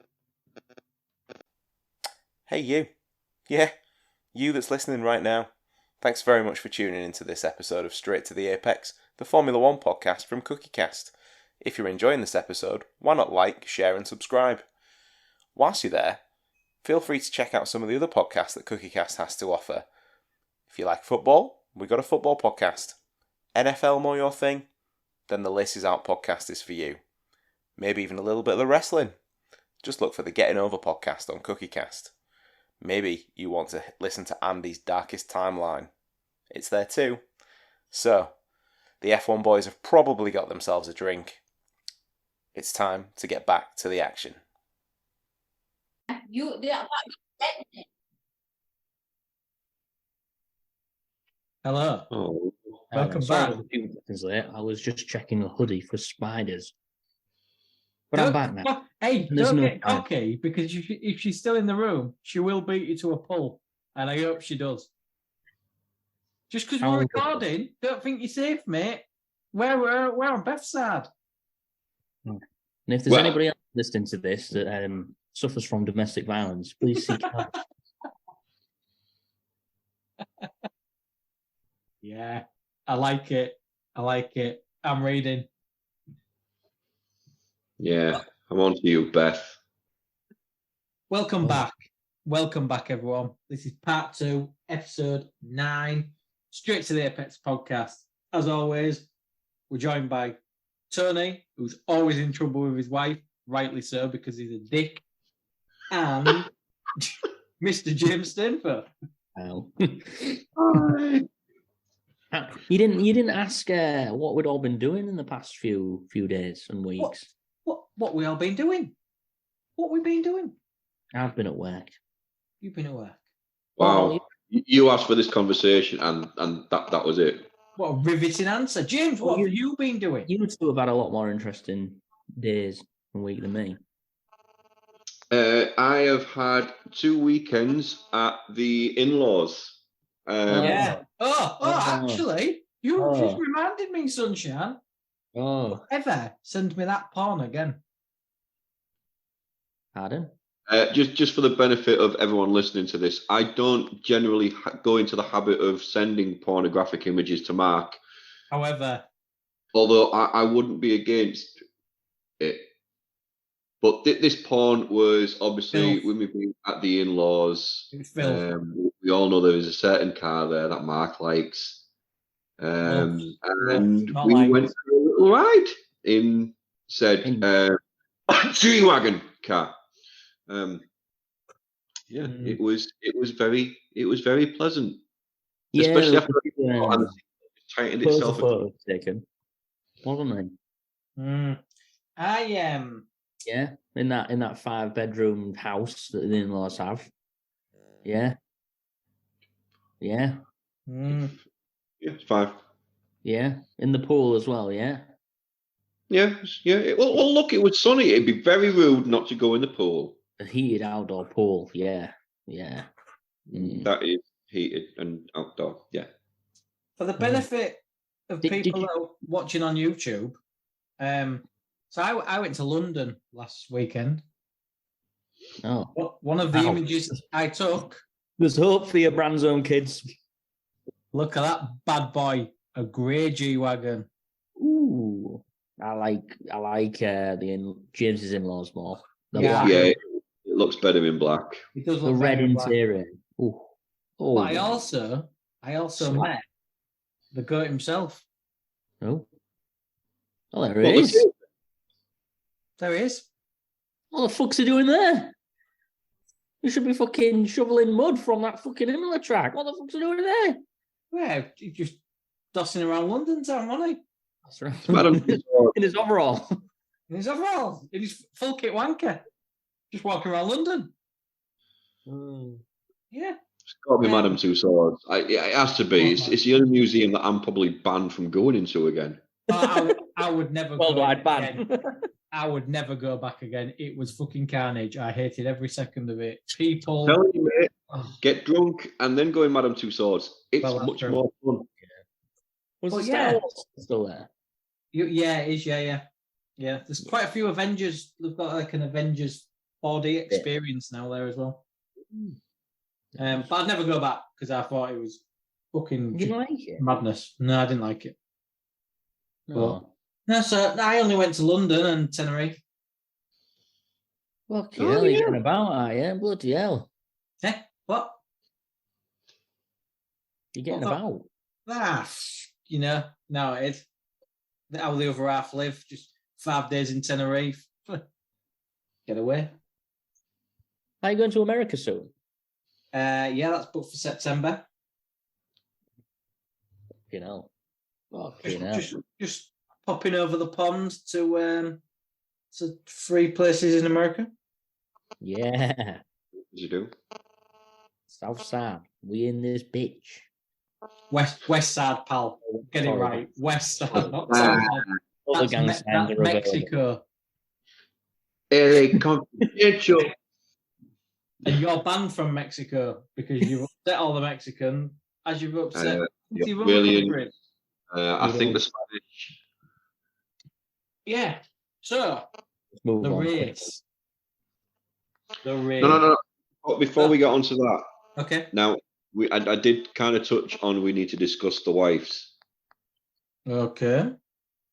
Hey, you. Yeah, you that's listening right now. Thanks very much for tuning into this episode of Straight to the Apex, the Formula One podcast from CookieCast. If you're enjoying this episode, why not like, share and subscribe? Whilst you're there, feel free to check out some of the other podcasts that CookieCast has to offer. If you like football, we've got a football podcast. NFL more your thing? Then the Laces Out podcast is for you. Maybe even a little bit of the wrestling. Just look for the Getting Over podcast on CookieCast. Maybe you want to listen to Andy's Darkest Timeline. It's there too. So, the F1 boys have probably got themselves a drink. It's time to get back to the action. Hello. Oh. Welcome Sorry, back. a few seconds late. I was just checking the hoodie for spiders. But I'm back now. Well, hey, There's don't no get time. cocky, because if she's still in the room, she will beat you to a pulp, and I hope she does. Just because How we're will she? recording, don't think you're safe, mate. We're on Beth's side. And if there's Well- anybody else listening to this that suffers from domestic violence, please seek help. Yeah, I like it. I'm reading. Yeah, I'm on to you, Beth. Welcome Oh. back. Welcome back, everyone. This is part 2, episode 9, Straight to the Apex podcast. As always, we're joined by Tony, who's always in trouble with his wife, rightly so, because he's a dick, and Mr. James Stainforth. Well. You didn't ask what we'd all been doing in the past few days and weeks. What we all been doing? What we been doing? I've been at work. You've been at work. Wow. You asked for this conversation and that was it. What a riveting answer. James, what have you been doing? You two have had a lot more interesting days and week than me. I have had 2 weekends at the in-laws. Yeah. Actually, you Oh. just reminded me, Sunshine. Oh, Ever send me that porn again? pardon? Just for the benefit of everyone listening to this, I don't generally go into the habit of sending pornographic images to Mark, However, although I wouldn't be against it. But this porn was obviously Filth. with me being at the in-laws. it was filth. We all know there is a certain car there that Mark likes. And Not we like went us. for a little ride in said G-Wagon car. It was very pleasant. Yeah, Especially after yeah. it tightened Loads itself. of photos taken, wasn't I Yeah, in that 5-bedroom house that the in-laws have. Yeah. Yeah, it's 5. Yeah, in the pool as well. Yeah. Yeah. Well, look, it was sunny. It'd be very rude not to go in the pool. A heated outdoor pool. Yeah. That is heated and outdoor. Yeah. for the benefit of Did people you- that are watching on YouTube. So I went to London last weekend. Oh, One of the Ow. images I took. there's hope for your brand zone kids. Look at that bad boy, a grey G-Wagon. Ooh, I like James's in-laws more. The Yeah. black, Yeah, it looks better in black. It does the look red better in black. interior. Ooh. Oh, But I also Slap. met the goat himself. Oh, there What it was is. it? There he is. What the fuck's he doing there? You should be fucking shoveling mud from that fucking Imola track. What the fuck's he doing there? Yeah, he's just dossing around London town, wasn't That's right. Madam In his overall. he? In his overall, in his full kit wanker, just walking around London. Yeah. It's got to be Madame Tussauds. It has to be. It's the only museum that I'm probably banned from going into again. I would never Worldwide go ban. again. I would never go back again. It was fucking carnage. I hated every second of it. People. Tell you, mate, get drunk and then go in Madame Tussauds. It's much true. more fun. Was Well, the Star Wars still there? Yeah, it is. Yeah. There's quite a few Avengers. They've got like an Avengers 4D experience now there as well. But I'd never go back because I thought it was fucking You didn't like it? madness. No, I didn't like it. No. No, so I only went to London and Tenerife. Fuck hell, you're getting about, are you? Bloody hell. What? You're getting What about. No, it's how the other half live. Just 5 days in Tenerife. Get away. Are you going to America soon? Yeah, that's booked for September. You know. Fucking hell. Just popping over the pond to 3 places in America. Yeah. What did you do? South side. We in this bitch. West side, pal. Get it right. West side, not Ah. south side. All the gang signs That's are available. Mexico. LA Confidential. And you're banned from Mexico because you've upset all the Mexicans as you've upset the brilliant. country. I think the Spanish. Yeah. So Let's move the on. race. No. Before we get onto that, Okay. now I did kind of touch on we need to discuss the wives. Okay.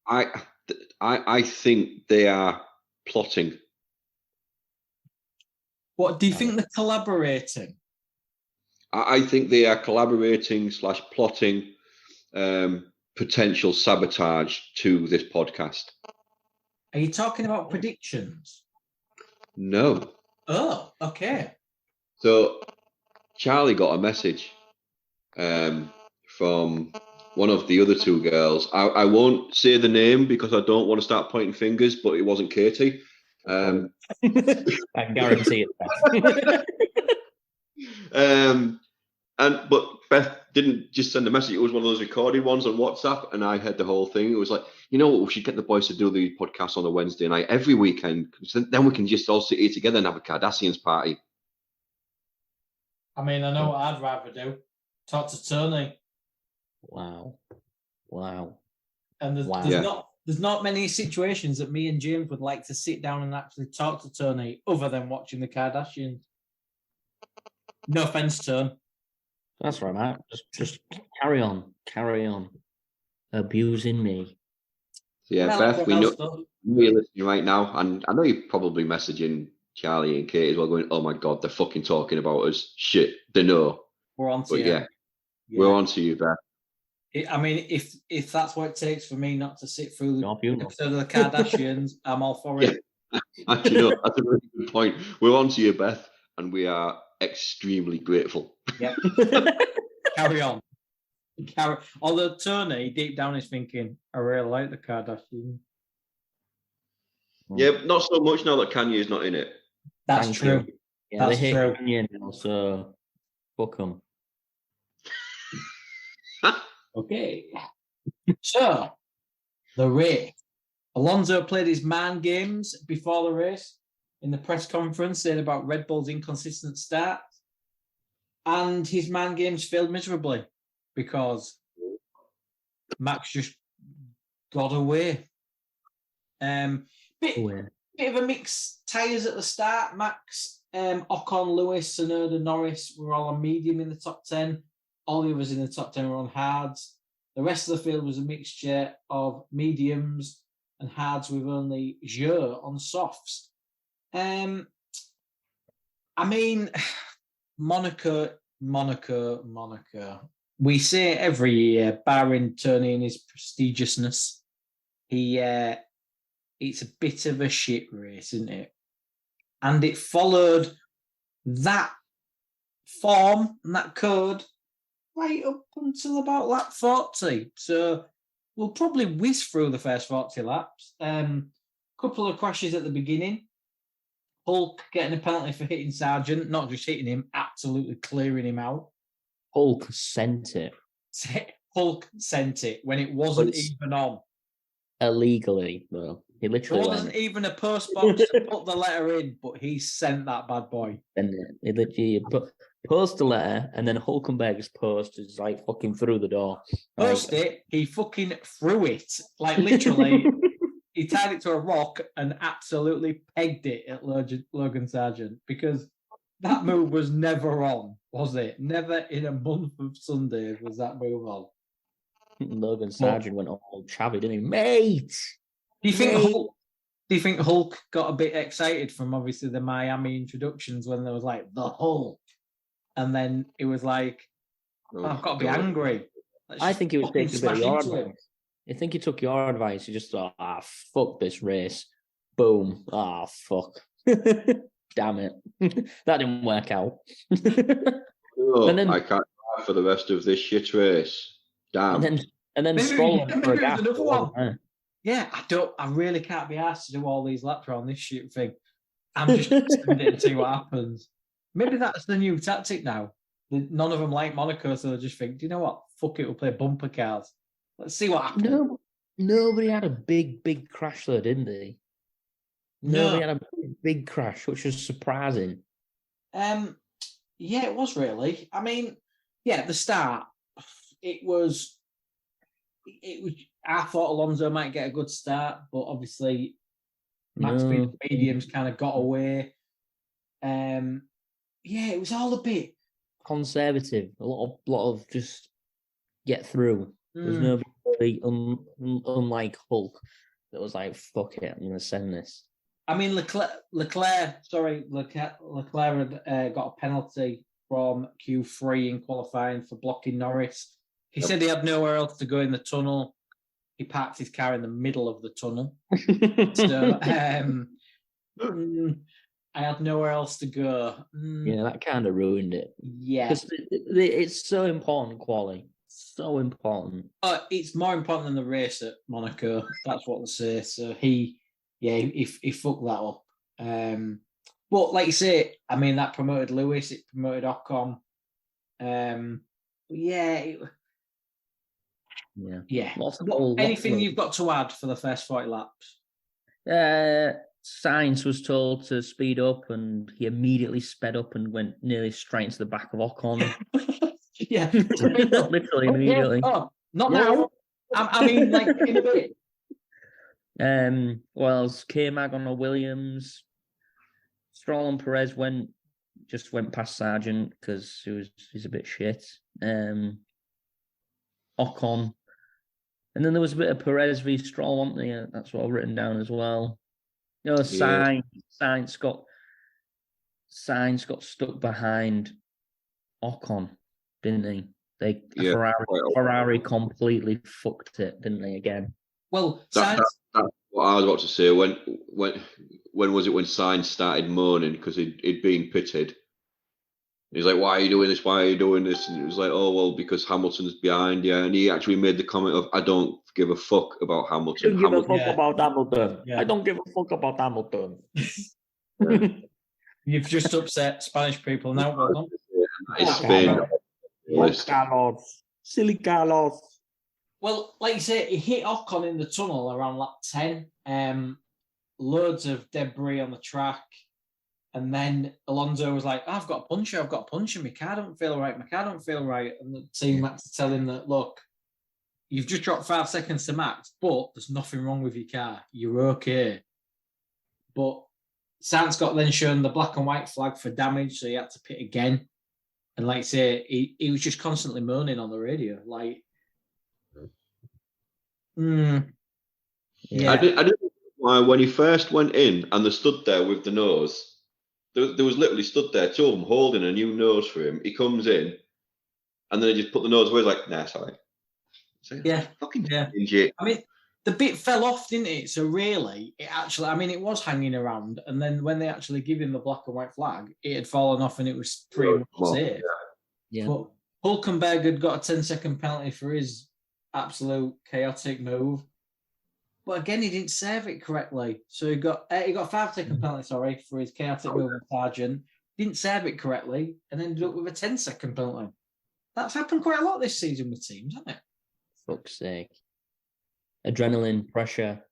I think they are plotting. What do you think they're collaborating? I think they are collaborating / plotting potential sabotage to this podcast. Are you talking about predictions? No. Oh, okay. So Charlie got a message from one of the other 2 girls. I won't say the name because I don't want to start pointing fingers, but it wasn't Katie. I guarantee it. But Beth didn't just send a message. It was one of those recorded ones on WhatsApp, and I heard the whole thing. It was like, you know what, we should get the boys to do the podcast on a Wednesday night every weekend. Then we can just all sit here together and have a Kardashians party. I mean, I know what I'd rather do. Talk to Tony. Wow. And there's not many situations that me and James would like to sit down and actually talk to Tony other than watching the Kardashians. No offense, Tony. That's right, Matt. Just carry on. Abusing me. Yeah, Beth, we know you're listening right now, and I know you're probably messaging Charlie and Kate as well, going, "Oh my God, they're fucking talking about us." Shit, they know. We're on to but you. Yeah, we're on to you, Beth. I mean, if that's what it takes for me not to sit through the funeral. episode of the Kardashians, I'm all for it. Actually, no, that's a really good point. We're on to you, Beth, and we are extremely grateful. Yep. Carry on. Although Tony, deep down, is thinking, I really like the Kardashians. Yeah, not so much now that Kanye's not in it. That's true. Yeah, That's they hate true. Kanye now, so fuck them. Okay. So, the race. Alonso played his man games before the race in the press conference, saying about Red Bull's inconsistent start. And his man games failed miserably because Max just got away. Bit of a mixed tyres at the start. Max, Ocon, Lewis, Tsunoda, Norris were all on medium in the top 10. All the others in the top 10 were on hards. The rest of the field was a mixture of mediums and hards with only Zhou on softs. I mean, Monaco. We say every year, barring Tony and his prestigiousness, it's a bit of a shit race, isn't it? And it followed that form and that code right up until about lap 40. So we'll probably whiz through the first 40 laps. Couple of crashes at the beginning. Hulk getting a penalty for hitting Sargent, not just hitting him, absolutely clearing him out. Hulk sent it Hulk sent it when it wasn't even on. illegally, though. He There literally wasn't even a post box to put the letter in, but he sent that bad boy. and he literally post the letter, and then Hulkenberg's post is like fucking through the door. Post it, he fucking threw it. Like literally, he tied it to a rock and absolutely pegged it at Logan Sargent because that move was never on, was it? Never in a month of Sundays was that move on. Logan Sargent went all chavvy, didn't he? Mate! Do you think Hulk got a bit excited from obviously the Miami introductions when there was like the Hulk, and then it was like, I've got to be angry. I think he was taking a bit of your advice. I think he took your advice. He just thought, fuck this race. Boom. Fuck. Damn it. That didn't work out. And then, I can't drive for the rest of this shit race. Damn. And then Stroll for a gap. Another one. Yeah, I really can't be asked to do all these laps around this shit thing. I'm just going to see what happens. Maybe that's the new tactic now. None of them like Monaco, so they just think, do you know what? Fuck it, we'll play bumper cars. Let's see what happens. No, nobody had a big crash though, didn't they? Nobody had a big crash, which was surprising. Yeah, it was really. I mean, yeah, at the start, it was. I thought Alonso might get a good start, but obviously, Max being mediums kind of got away. Yeah, it was all a bit conservative. A lot of just get through. There's nobody unlike Hulk that was like, fuck it, I'm going to send this. I mean, Leclerc had got a penalty from Q3 in qualifying for blocking Norris. He said he had nowhere else to go in the tunnel. He parked his car in the middle of the tunnel. So I had nowhere else to go. Yeah, that kind of ruined it. Yeah. Because it's so important, quali. So important. It's more important than the race at Monaco. That's what they say. So he fucked that up. But like you say, I mean, that promoted Lewis, it promoted Ocon. Anything you've got to add for the first 40 laps? Sainz was told to speed up, and he immediately sped up and went nearly straight into the back of Ocon. Yeah, literally immediately. Not now. I mean, like in a bit. Well, K-Mag on the Williams. Stroll and Perez went past Sargent because he's a bit shit. Ocon. And then there was a bit of Perez v Stroll, wasn't there? That's what I've written down as well. Sainz got stuck behind Ocon, didn't he? Ferrari completely fucked it, didn't they? Again. Well, that's what I was about to say. When was it when Sainz started moaning because he'd been pitted? He's like, "Why are you doing this? Why are you doing this?" And it was like, "Oh well, because Hamilton's behind you." And he actually made the comment of, "I don't give a fuck about Hamilton." I don't give a fuck about Hamilton. Yeah. I don't give a fuck about Hamilton. You've just upset Spanish people now. Well it's Spain. Carlos. Silly Carlos. Well, like you say, he hit Ocon in the tunnel around lap 10. Loads of debris on the track. And then Alonso was like, I've got a puncher. My car don't feel right. And the team had to tell him that, look, you've just dropped 5 seconds to Max, but there's nothing wrong with your car. You're okay. But Sainz got then shown the black and white flag for damage, so he had to pit again. And like I say, he was just constantly moaning on the radio. Like, yeah. I didn't know why when he first went in and they stood there with the nose. There was literally stood there, two of them holding a new nose for him. He comes in, and then he just put the nose away. He's like, "Nah, sorry." So, fucking shit. I mean, the bit fell off, didn't it? So really, it was hanging around, and then when they actually give him the black and white flag, it had fallen off, and it was pretty much safe. Yeah. But Hulkenberg had got a 10-second penalty for his absolute chaotic move. But again, he didn't serve it correctly. So he got a 5-second penalty, for his chaotic move with Sargent. Didn't serve it correctly and ended up with a 10-second penalty. That's happened quite a lot this season with teams, hasn't it? Fuck's sake. Adrenaline, pressure.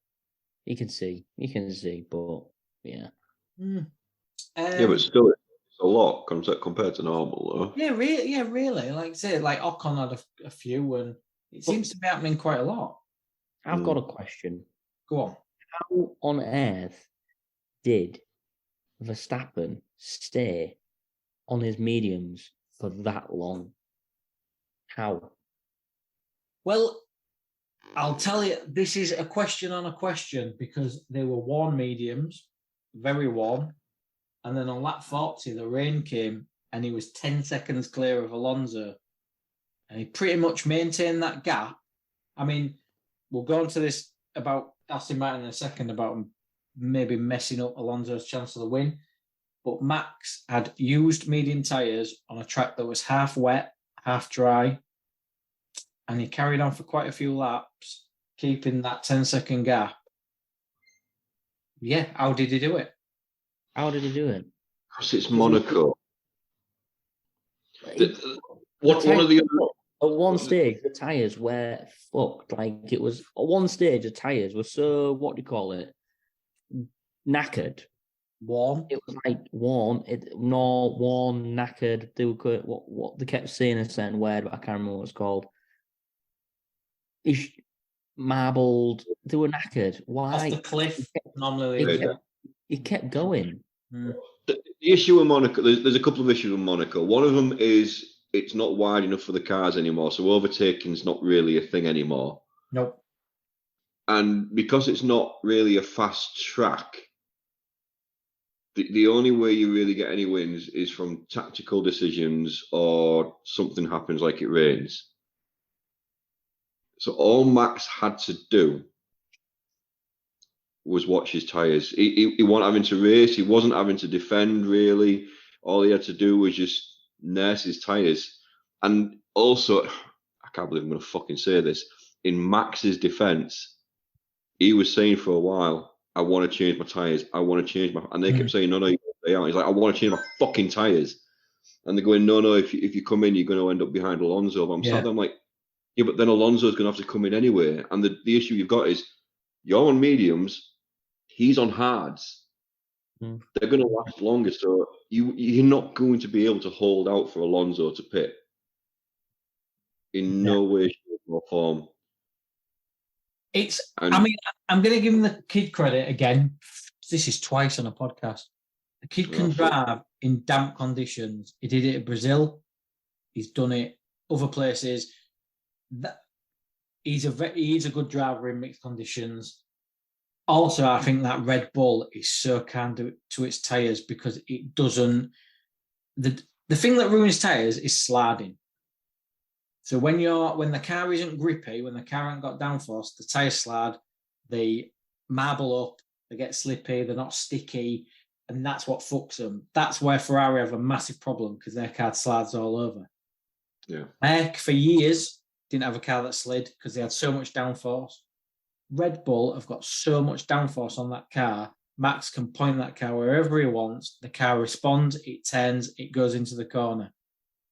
You can see, but yeah. But still, it's a lot compared to normal, though. Yeah, really. Like I say, like Ocon had a few, and it seems to be happening quite a lot. I've got a question. Go on. How on earth did Verstappen stay on his mediums for that long? How? Well, I'll tell you, this is a question on a question because they were warm mediums, very warm. And then on lap 40, the rain came and he was 10 seconds clear of Alonso. And he pretty much maintained that gap. I mean, we'll go into this about Aston Martin in a second about maybe messing up Alonso's chance of the win. But Max had used medium tyres on a track that was half wet, half dry. And he carried on for quite a few laps, keeping that 10-second gap. Yeah, how did he do it? Because it's Monaco. One of the at one stage, the tyres were fucked. Like, it was at one stage, the tyres were so, what do you call it? Knackered. Warm. It was like warm. Worn, knackered. They were good. What they kept saying a certain word, but I can't remember what it's called. Marbled. They were knackered. Why? Off the cliff. Normally, it kept going. The issue with Monaco, there's a couple of issues with Monaco. One of them is it's not wide enough for the cars anymore, so overtaking's not really a thing anymore. Nope. And because it's not really a fast track, the only way you really get any wins is from tactical decisions or something happens like it rains. So all Max had to do was watch his tyres. He wasn't having to race. He wasn't having to defend, really. All he had to do was just nurse his tyres. And also, I can't believe I'm going to fucking say this, in Max's defence, he was saying for a while, I want to change my tyres. I want to change my... And they kept saying, no, they aren't. He's like, I want to change my fucking tyres. And they're going, no, if you come in, you're going to end up behind Alonso. But I'm like, yeah, but then Alonso's going to have to come in anyway. And the issue you've got is you're on mediums, he's on hards. They're going to last longer. So you're not going to be able to hold out for Alonso to pit. In no way, shape, or form. I mean, I'm going to give him the kid credit again. This is twice on a podcast. The kid can drive in damp conditions. He did it in Brazil. He's done it other places. He's a good driver in mixed conditions. Also, I think that Red Bull is so kind to its tyres because it doesn't... The thing that ruins tyres is sliding. So when the car isn't grippy, when the car hasn't got downforce, the tyres slide, they marble up, they get slippy, they're not sticky, and that's what fucks them. That's where Ferrari have a massive problem because their car slides all over. Yeah. Merck, for years, didn't have a car that slid because they had so much downforce. Red Bull have got so much downforce on that car, Max can point that car wherever he wants, the car responds, it turns, it goes into the corner.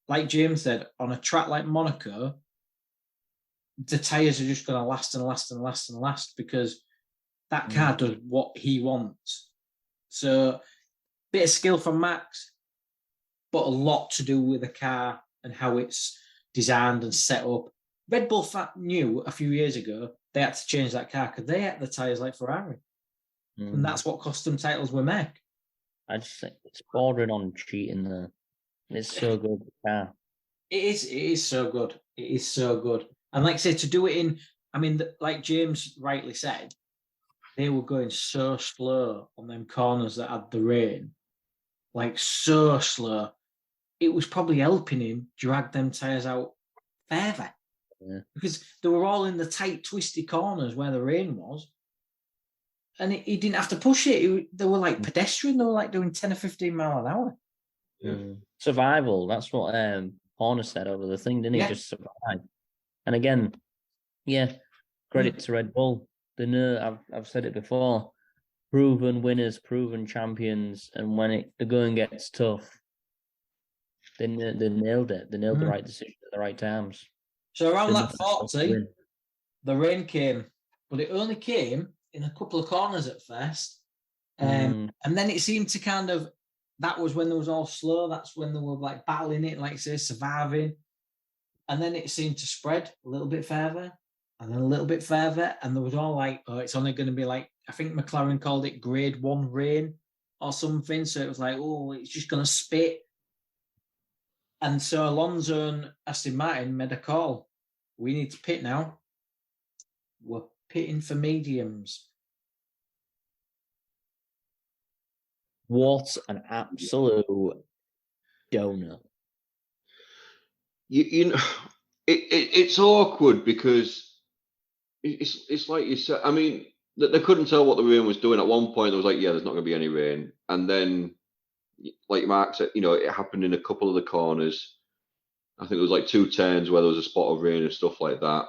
Like James said, on a track like Monaco, the tyres are just going to last and last and last and last because that car does what he wants. So, bit of skill from Max, but a lot to do with the car and how it's designed and set up. Red Bull knew a few years ago they had to change that car because they had the tyres like Ferrari. And that's what cost them titles with Merck. I just think it's bordering on cheating there. It's so good, the car. It is so good. It is so good. And like I say, to do it in, I mean, like James rightly said, they were going so slow on them corners that had the rain. Like, so slow. It was probably helping him drag them tyres out further. Yeah. Because they were all in the tight, twisty corners where the rain was. And he didn't have to push it. They were like pedestrian. They were like doing 10 or 15 mile an hour. Yeah. Survival. That's what Horner said over the thing, didn't he? Just survive. And again, credit to Red Bull. I've said it before. Proven winners, proven champions, and when the going gets tough, they nailed it. They nailed the right decision at the right times. So around They lap know 40, the rain came, but it only came in a couple of corners at first. And then it seemed to kind of, that was when they was all slow. That's when they were like battling it, like say, surviving. And then it seemed to spread a little bit further and then a little bit further. And there was all like, oh, it's only going to be like, I think McLaren called it grade 1 rain or something. So it was like, oh, it's just going to spit. And so Alonso and Aston Martin made a call. We need to pit now. We're pitting for mediums. What an absolute donut. You know, it's awkward because it's like you said. I mean, they couldn't tell what the rain was doing. At one point, there was like, yeah, there's not going to be any rain. And then, like Mark said, you know, it happened in a couple of the corners. I think it was like 2 turns where there was a spot of rain and stuff like that.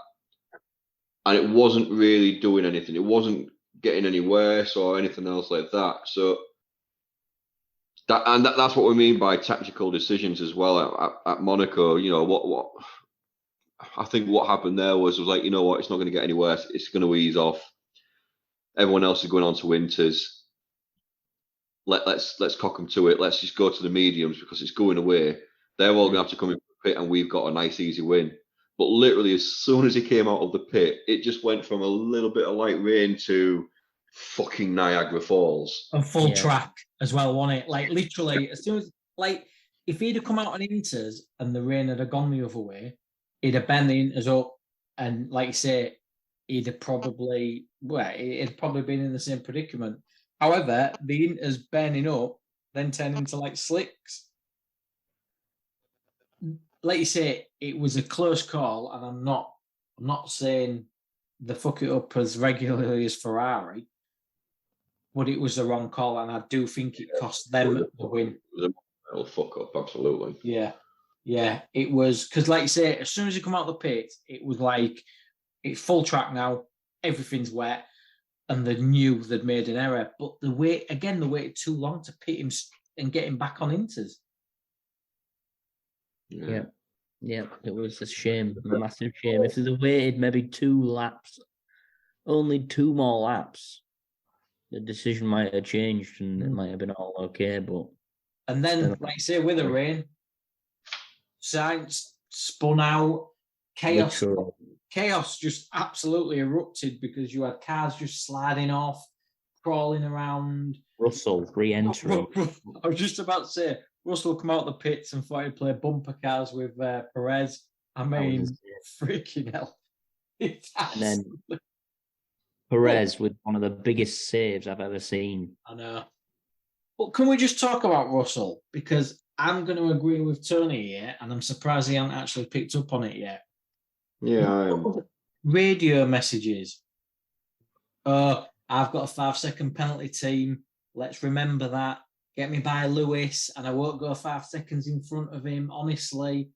And it wasn't really doing anything. It wasn't getting any worse or anything else like that. So that's what we mean by tactical decisions as well at Monaco. You know, what I think what happened there was like, you know what, it's not going to get any worse. It's going to ease off. Everyone else is going on to winters. Let's cock them to it. Let's just go to the mediums because it's going away. They're all going to have to come in the pit and we've got a nice easy win. But literally, as soon as he came out of the pit, it just went from a little bit of light rain to fucking Niagara Falls. And full track as well, wasn't it? Like, literally, as soon as, like, if he'd have come out on Inters and the rain had gone the other way, he'd have bent the Inters up. And, like you say, it'd probably been in the same predicament. However, the Inters bending up then turned into, like, slicks. Like you say, it was a close call, and I'm not saying they fuck it up as regularly as Ferrari, but it was the wrong call, and I do think it cost them the win. It was a little fuck up, absolutely. Yeah, it was, because like you say, as soon as you come out of the pit, it was like, it's full track now, everything's wet, and they knew they'd made an error, but they waited too long to pit him and get him back on Inters. Yeah, it was a shame, a massive shame. If they'd have waited maybe 2 laps, only 2 more laps, the decision might have changed and it might have been all okay. But and then, like I say, with the rain, Sainz spun out, chaos just absolutely erupted because you had cars just sliding off, crawling around. Russell re-entry. I was just about to say, Russell come out the pits and thought he'd play bumper cars with Perez. I mean, freaking hell. And then Perez with one of the biggest saves I've ever seen. I know. But can we just talk about Russell? Because I'm going to agree with Tony here, and I'm surprised he hasn't actually picked up on it yet. Yeah, I am. Radio messages. I've got a 5-second penalty team. Let's remember that. Get me by Lewis, and I won't go 5 seconds in front of him. Honestly,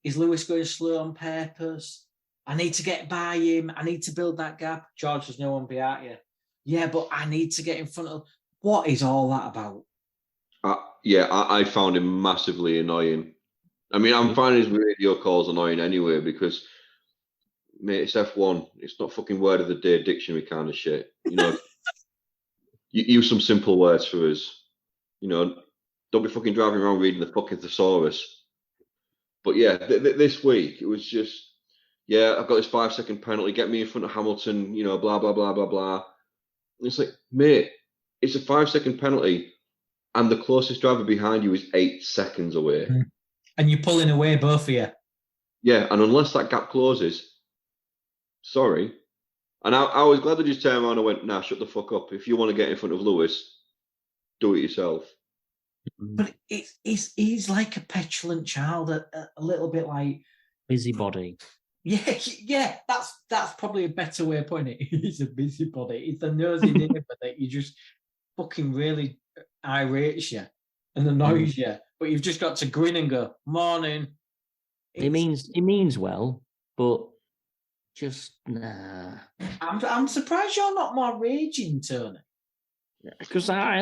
is Lewis going slow on purpose? I need to get by him. I need to build that gap. George, there's no one behind you. Yeah, but I need to get in front of. What is all that about? I found him massively annoying. I mean, I'm finding his radio calls annoying anyway because, mate, it's F1. It's not fucking word of the day dictionary kind of shit. You know, use some simple words for us. You know, don't be fucking driving around reading the fucking thesaurus. But yeah, this week it was just, I've got this 5-second penalty. Get me in front of Hamilton. You know, blah blah blah blah blah. And it's like, mate, it's a 5-second penalty, and the closest driver behind you is 8 seconds away. And you're pulling away, both of you. Yeah, and unless that gap closes, sorry. And I was glad they just turned around and went, nah, shut the fuck up. If you want to get in front of Lewis, do it yourself. But he's like a petulant child, a little bit like busybody. Yeah, that's probably a better way of putting it. He's a busybody. He's the nosy neighbour that you just fucking really irates you and annoys you, but you've just got to grin and go, morning. He means well, but Just nah. I'm surprised you're not more raging, Tony. Because I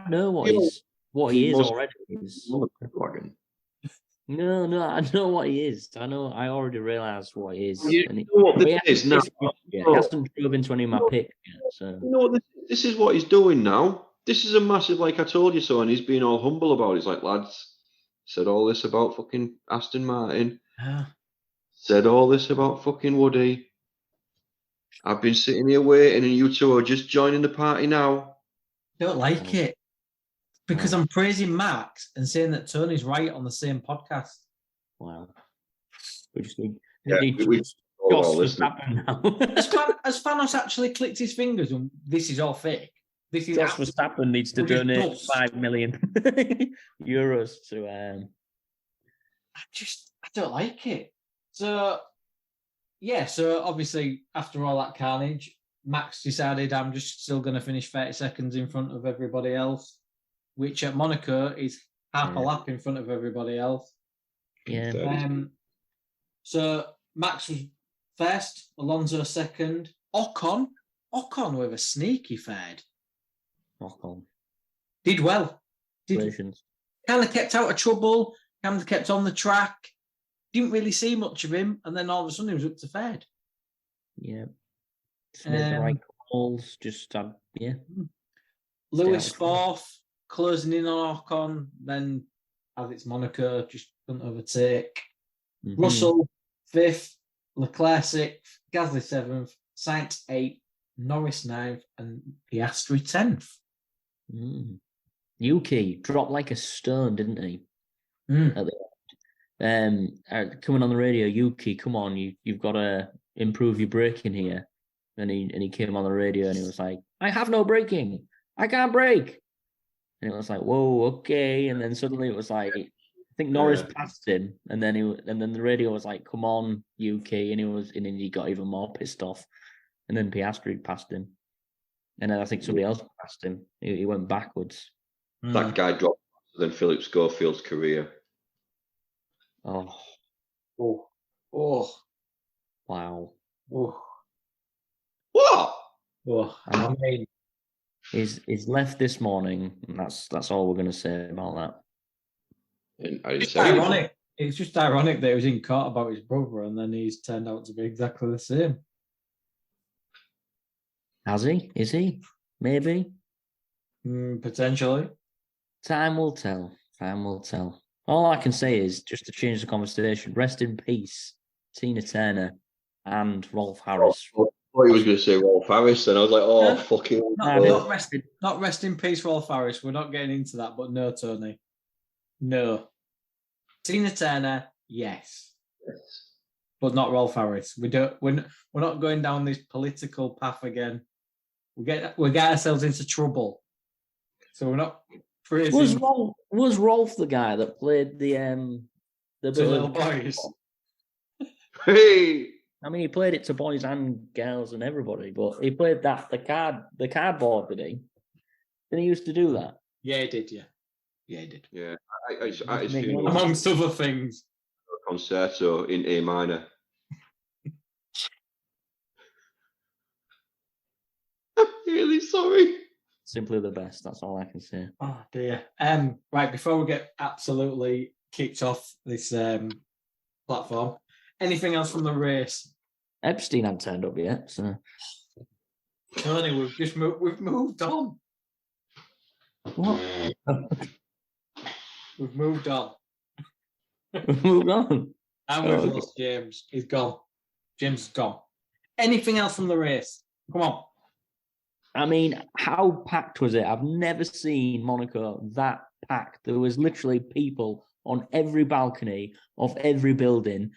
know what he is already. No, I know what he is. I already realised what he is. You know what this is now? He hasn't drove into any of my picks yet. So. You know what this is what he's doing now. This is a massive, like I told you so, and he's being all humble about it. He's like, lads, said all this about fucking Aston Martin. Said all this about fucking Woody. I've been sitting here waiting, and you two are just joining the party now. Don't like it. Because I'm praising Max and saying that Tony's right on the same podcast. Wow. We just need Verstappen now. Has Thanos actually clicked his fingers and this is all fake? This is Jos Verstappen needs to donate 5 million euros to I don't like it. So obviously after all that carnage, Max decided I'm just still going to finish 30 seconds in front of everybody else, which at Monaco is half a lap in front of everybody else. Yeah. So Max was first, Alonso second, Ocon with a sneaky third. Ocon did well. Kind of kept out of trouble. Kind of kept on the track. Didn't really see much of him, and then all of a sudden he was up to third. Yeah. Made the right calls. Lewis fourth, closing in on Ocon. Then, as it's Monaco, just couldn't overtake. Mm-hmm. Russell fifth, Leclerc sixth, Gasly seventh, Sainz eighth, Norris ninth, and Piastri 10th. Yuki dropped like a stone, didn't he? At the end. Coming on the radio, Yuki, come on, you've got to improve your braking here. And he came on the radio and he was like, I have no braking. I can't brake. And it was like, whoa, okay. And then suddenly it was like, I think Norris passed him, and then the radio was like, come on, Yuki, and he got even more pissed off. And then Piastri passed him. And then I think somebody else passed him. He went backwards. That guy dropped faster than Philip Schofield's career. Oh. Wow. What? I mean, he's left this morning, and that's all we're going to say about that. It's ironic. It's just ironic that he was in court about his brother, and then he's turned out to be exactly the same. Has he? Is he? Maybe. Potentially. Time will tell. All I can say is, just to change the conversation, rest in peace, Tina Turner and Rolf Harris. I thought he was going to say Rolf Harris, and I was like, fucking... Not rest in peace, Rolf Harris. We're not getting into that, but no, Tony. No. Tina Turner, yes. But not Rolf Harris. We're not going down this political path again. We get ourselves into trouble. So we're not praising. Was Rolf the guy that played the little boys? Hey. I mean, he played it to boys and girls and everybody, but he played the cardboard, did he? Didn't he used to do that? Yeah, he did. Yeah, he did. Yeah, at his funeral, amongst other things. Concerto in A minor. I'm really sorry. Simply the best. That's all I can say. Oh dear. Right, before we get absolutely kicked off this platform, anything else from the race? Epstein hadn't turned up yet, so. Tony, we've moved on. What? We've moved on. We've moved on. And we've lost James. He's gone. James is gone. Anything else from the race? Come on. I mean, how packed was it? I've never seen Monaco that packed. There was literally people on every balcony of every building,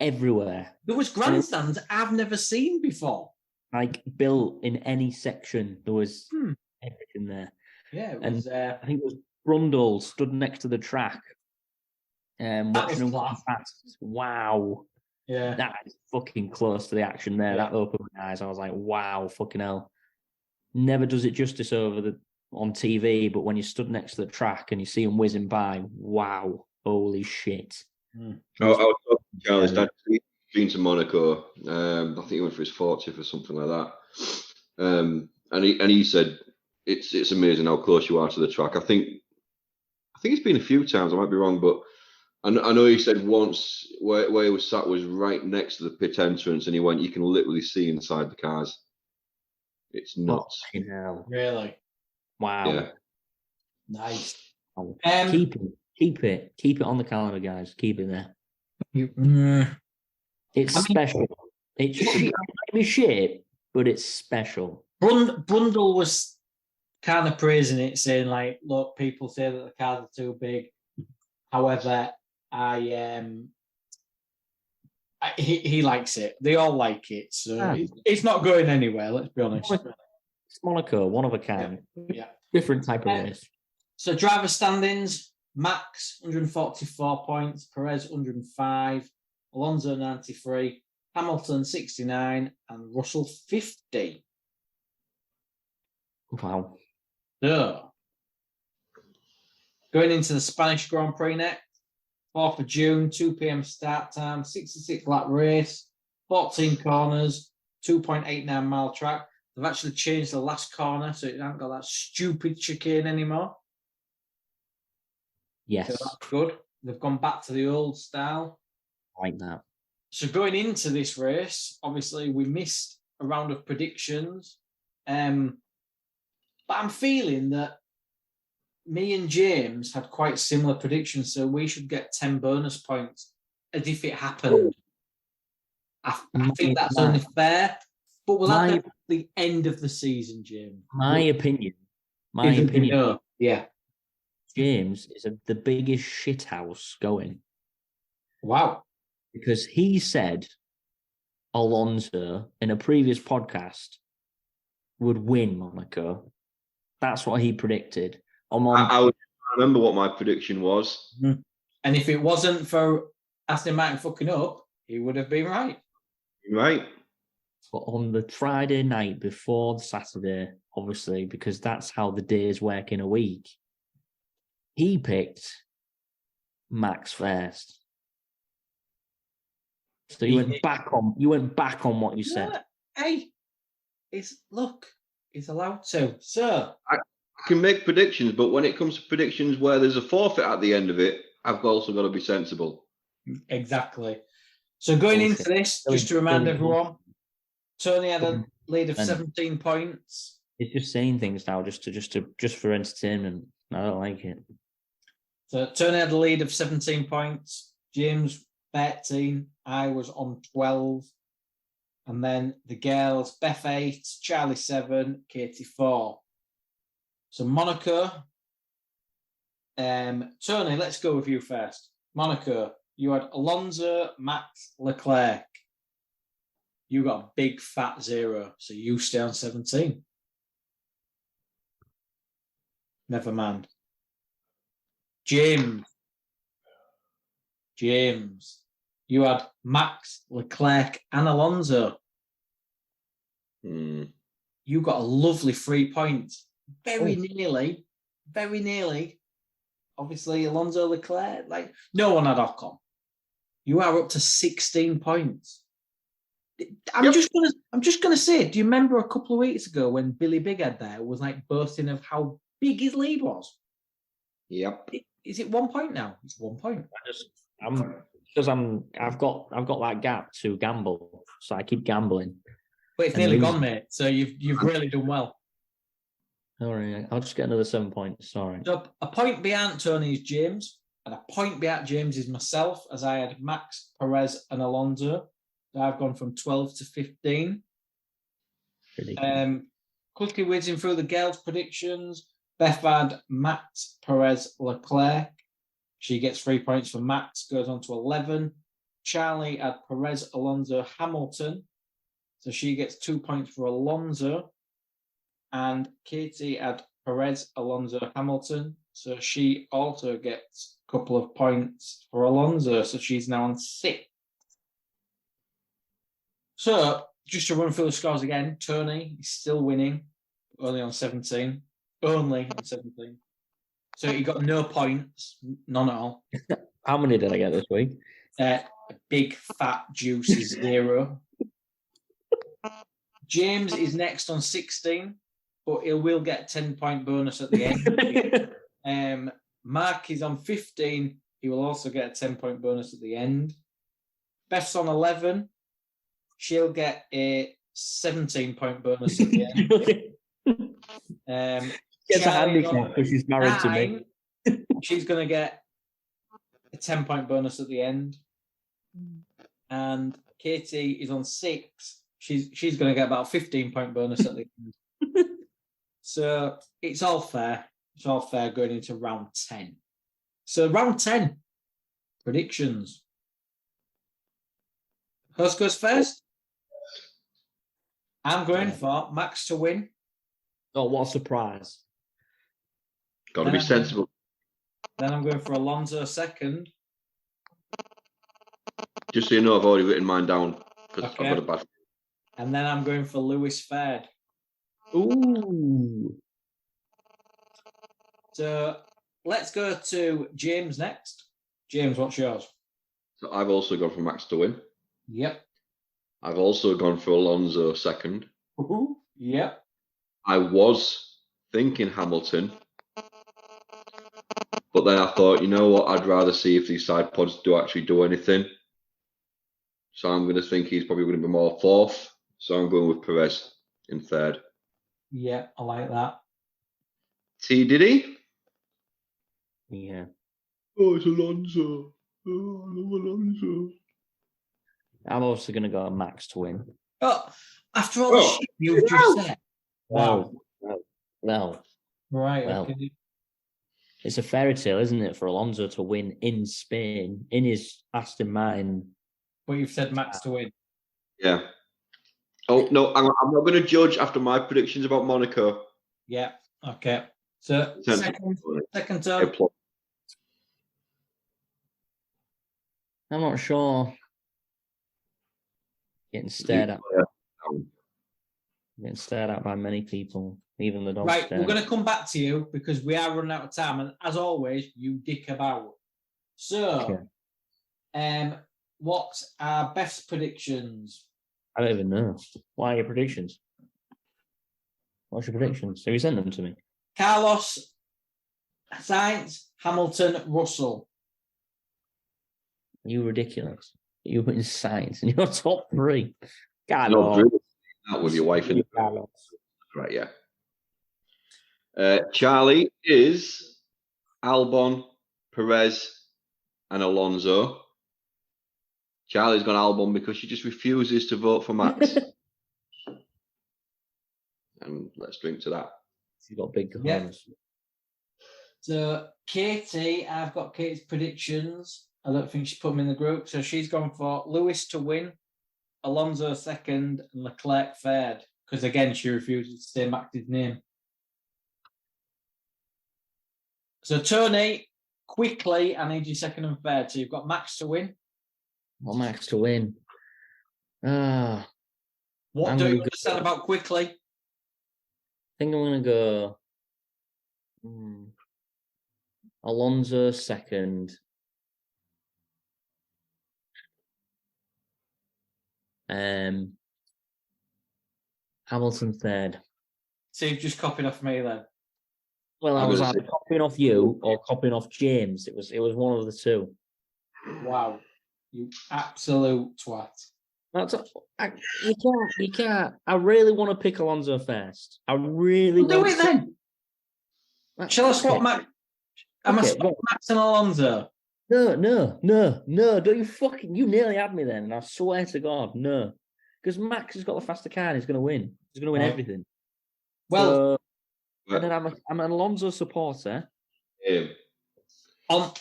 everywhere. There was grandstands I've never seen before. Like, built in any section, there was everything there. Yeah, it was, I think it was Brundle stood next to the track, watching them walk past. Wow. Yeah. That is fucking close to the action there. Yeah. That opened my eyes. I was like, wow, fucking hell. Never does it justice on TV, but when you stood next to the track and you see them whizzing by, wow, holy shit. I was talking to Charles. been to Monaco. I think he went for his 40th or something like that. And he said it's amazing how close you are to the track. I think it's been a few times. I might be wrong, but I know he said once where he was sat was right next to the pit entrance, and he went, you can literally see inside the cars. It's nuts. Fucking hell. Really? Wow. Yeah. Nice. Keep it on the calendar, guys. Keep it there. It's special. It might be shit, but it's special. Brundle was kind of praising it, saying like, "Look, people say that the cars are too big. However, he likes it. They all like it, so it's not going anywhere. Let's be honest." It's Monaco, one of a kind. Yeah. Different type of race. So driver standings: Max 144 points, Perez 105, Alonso 93, Hamilton 69, and Russell 50. Wow. So, going into the Spanish Grand Prix next, 4th of June, 2 p.m. start time, 66 lap race, 14 corners, 2.89 mile track. They've actually changed the last corner, so it hasn't got that stupid chicane anymore. Yes. So that's good. They've gone back to the old style. I like that. So going into this race, obviously we missed a round of predictions. But I'm feeling that me and James had quite similar predictions, so we should get 10 bonus points as if it happened. I think that's only fair, but we'll have that at the end of the season, James. My opinion. Yeah. James is the biggest shithouse going. Wow. Because he said Alonso in a previous podcast would win Monaco. That's what he predicted. I remember what my prediction was. Mm-hmm. And if it wasn't for Aston Martin fucking up, he would have been right. Right. But on the Friday night before the Saturday, obviously, because that's how the days work in a week, he picked Max first. So you went back on what you said. Hey, he's allowed to. So I can make predictions, but when it comes to predictions where there's a forfeit at the end of it, I've also got to be sensible. Exactly. So going into this, just to remind everyone, Tony had a lead of 17 points. He's just saying things now just for entertainment. I don't like it. So Tony had a lead of 17 points. James 13. I was on 12. And then the girls, Beth 8, Charlie 7, Katie 4. So Monaco. Tony, let's go with you first. Monaco, you had Alonso, Max, Leclerc. You got a big fat 0, so you stay on 17. Never mind. James, you had Max, Leclerc, and Alonso. You got a lovely 3 points. Very nearly. Obviously, Alonso, Leclerc, like no one had Ocon. You are up to 16 points. I'm just gonna say, do you remember a couple of weeks ago when Billy Big Head there was like boasting of how big his lead was? Yep. Is it 1 point now? It's 1 point. I've got that gap to gamble, so I keep gambling. But it's nearly gone, mate. So you've really done well. All right, I'll just get another 7 points. Sorry. So a point behind Tony is James, and a point behind James is myself, as I had Max, Perez, and Alonso. So I've gone from 12 to 15. Quickly whizzing through the girls' predictions. Beth had Max, Perez, Leclerc. She gets 3 points for Max, goes on to 11. Charlie had Perez, Alonso, Hamilton. So she gets 2 points for Alonso. And Katie had Perez, Alonso, Hamilton. So she also gets a couple of points for Alonso. So she's now on 6. So just to run through the scores again, Tony is still winning, only on 17. Only on 17. So he got no points, none at all. How many did I get this week? a big, fat, juicy 0. James is next on 16, but he will get 10-point bonus at the end. Mark is on 15. He will also get a 10-point bonus at the end. Beth's on 11. She'll get a 17-point bonus at the end. Gets a handicap because she's married to me. She's going to get a 10-point bonus at the end. And Katie is on 6. She's going to get about a 15-point bonus at the end. So it's all fair. It's all fair going into round 10. So round 10, predictions. Host goes first. I'm going for Max to win. Oh, what a surprise. Got to be sensible. Then I'm going for Alonso second. Just so you know, I've already written mine down because I've got a bad. And then I'm going for Lewis third. Ooh. So let's go to James next. James, what's yours? So I've also gone for Max to win. Yep. I've also gone for Alonso second. Ooh. Yep. I was thinking Hamilton, but then I thought, you know what? I'd rather see if these side pods do actually do anything. So I'm going to think he's probably going to be more fourth. So I'm going with Perez in third. Yeah, I like that. T, did he? Yeah. Oh, it's Alonso. Oh, I love Alonso. I'm also going to go Max to win. Oh, after all the shit you've just said. Wow. Well, Right. Well. Okay. it's a fairy tale, isn't it, for Alonso to win in Spain, in his Aston Martin. But you've said Max to win. Yeah. Oh, no, I'm not going to judge after my predictions about Monaco. Yeah. Okay. So second turn. I'm not sure. Getting stared at. Getting stared at by many people, even the dogs. Right, we're going to come back to you because we are running out of time, and as always, you dick about. So, what's our best predictions? I don't even know. What are your predictions? What's your predictions? Have you sent them to me? Carlos, Sainz, Hamilton, Russell. You ridiculous. You're putting Sainz in your top 3. God, No, really, not with your wife in the Carlos. right, yeah. Charlie is Albon, Perez, and Alonso. Charlie's gone Albon because she just refuses to vote for Max. And let's drink to that. She's got big cojones. Yeah. So, Katie, I've got Katie's predictions. I don't think she put them in the group. So she's gone for Lewis to win, Alonso second, and Leclerc third. Because again, she refuses to say Max's name. So Tony, quickly, I need you second and third. So you've got Max to win. Well, Max to win. I What do you understand about quickly? think I'm going to go Alonso second. Hamilton third. So you've just copied off me then. Well, I was either copying off you or copying off James. It was one of the two. Wow, you absolute twat. You can't. I really want to pick Alonso first. I really Well, do want it then. Shall I swap Max? Am I swap Max and Alonso? No. Don't you fucking. You nearly had me then, and I swear to God, no. Because Max has got the faster car and he's going to win. He's going to win everything. Well, and then I'm an Alonso supporter. On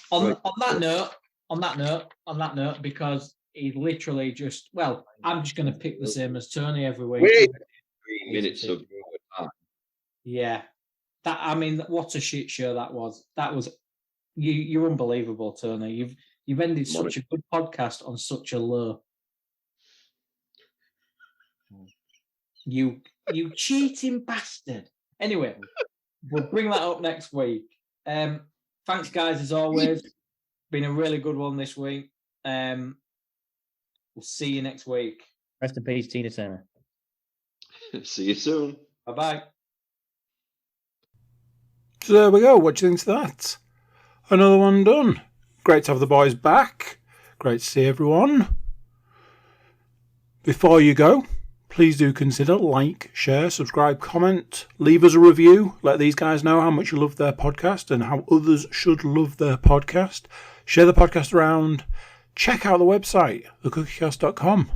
that note, because he's literally just, well, I'm just going to pick the same as Tony every week. Wait 3 minutes of time. Yeah. What a shit show that was. That was, you're unbelievable, Tony. You've ended such a good podcast on such a low. You cheating bastard. Anyway, we'll bring that up next week. Thanks, guys, as always. Been a really good one this week. We'll see you next week. Rest in peace, Tina Turner. See you soon. Bye-bye. So there we go. What do you think of that? Another one done. Great to have the boys back. Great to see everyone. Before you go, please do consider like, share, subscribe, comment, leave us a review. Let these guys know how much you love their podcast and how others should love their podcast. Share the podcast around. Check out the website, thecookiecast.com.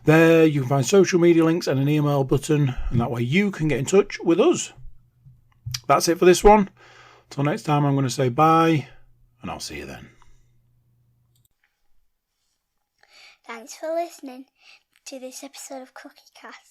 There you can find social media links and an email button, and that way you can get in touch with us. That's it for this one. Till next time, I'm going to say bye, and I'll see you then. Thanks for listening to this episode of Cookie Cast.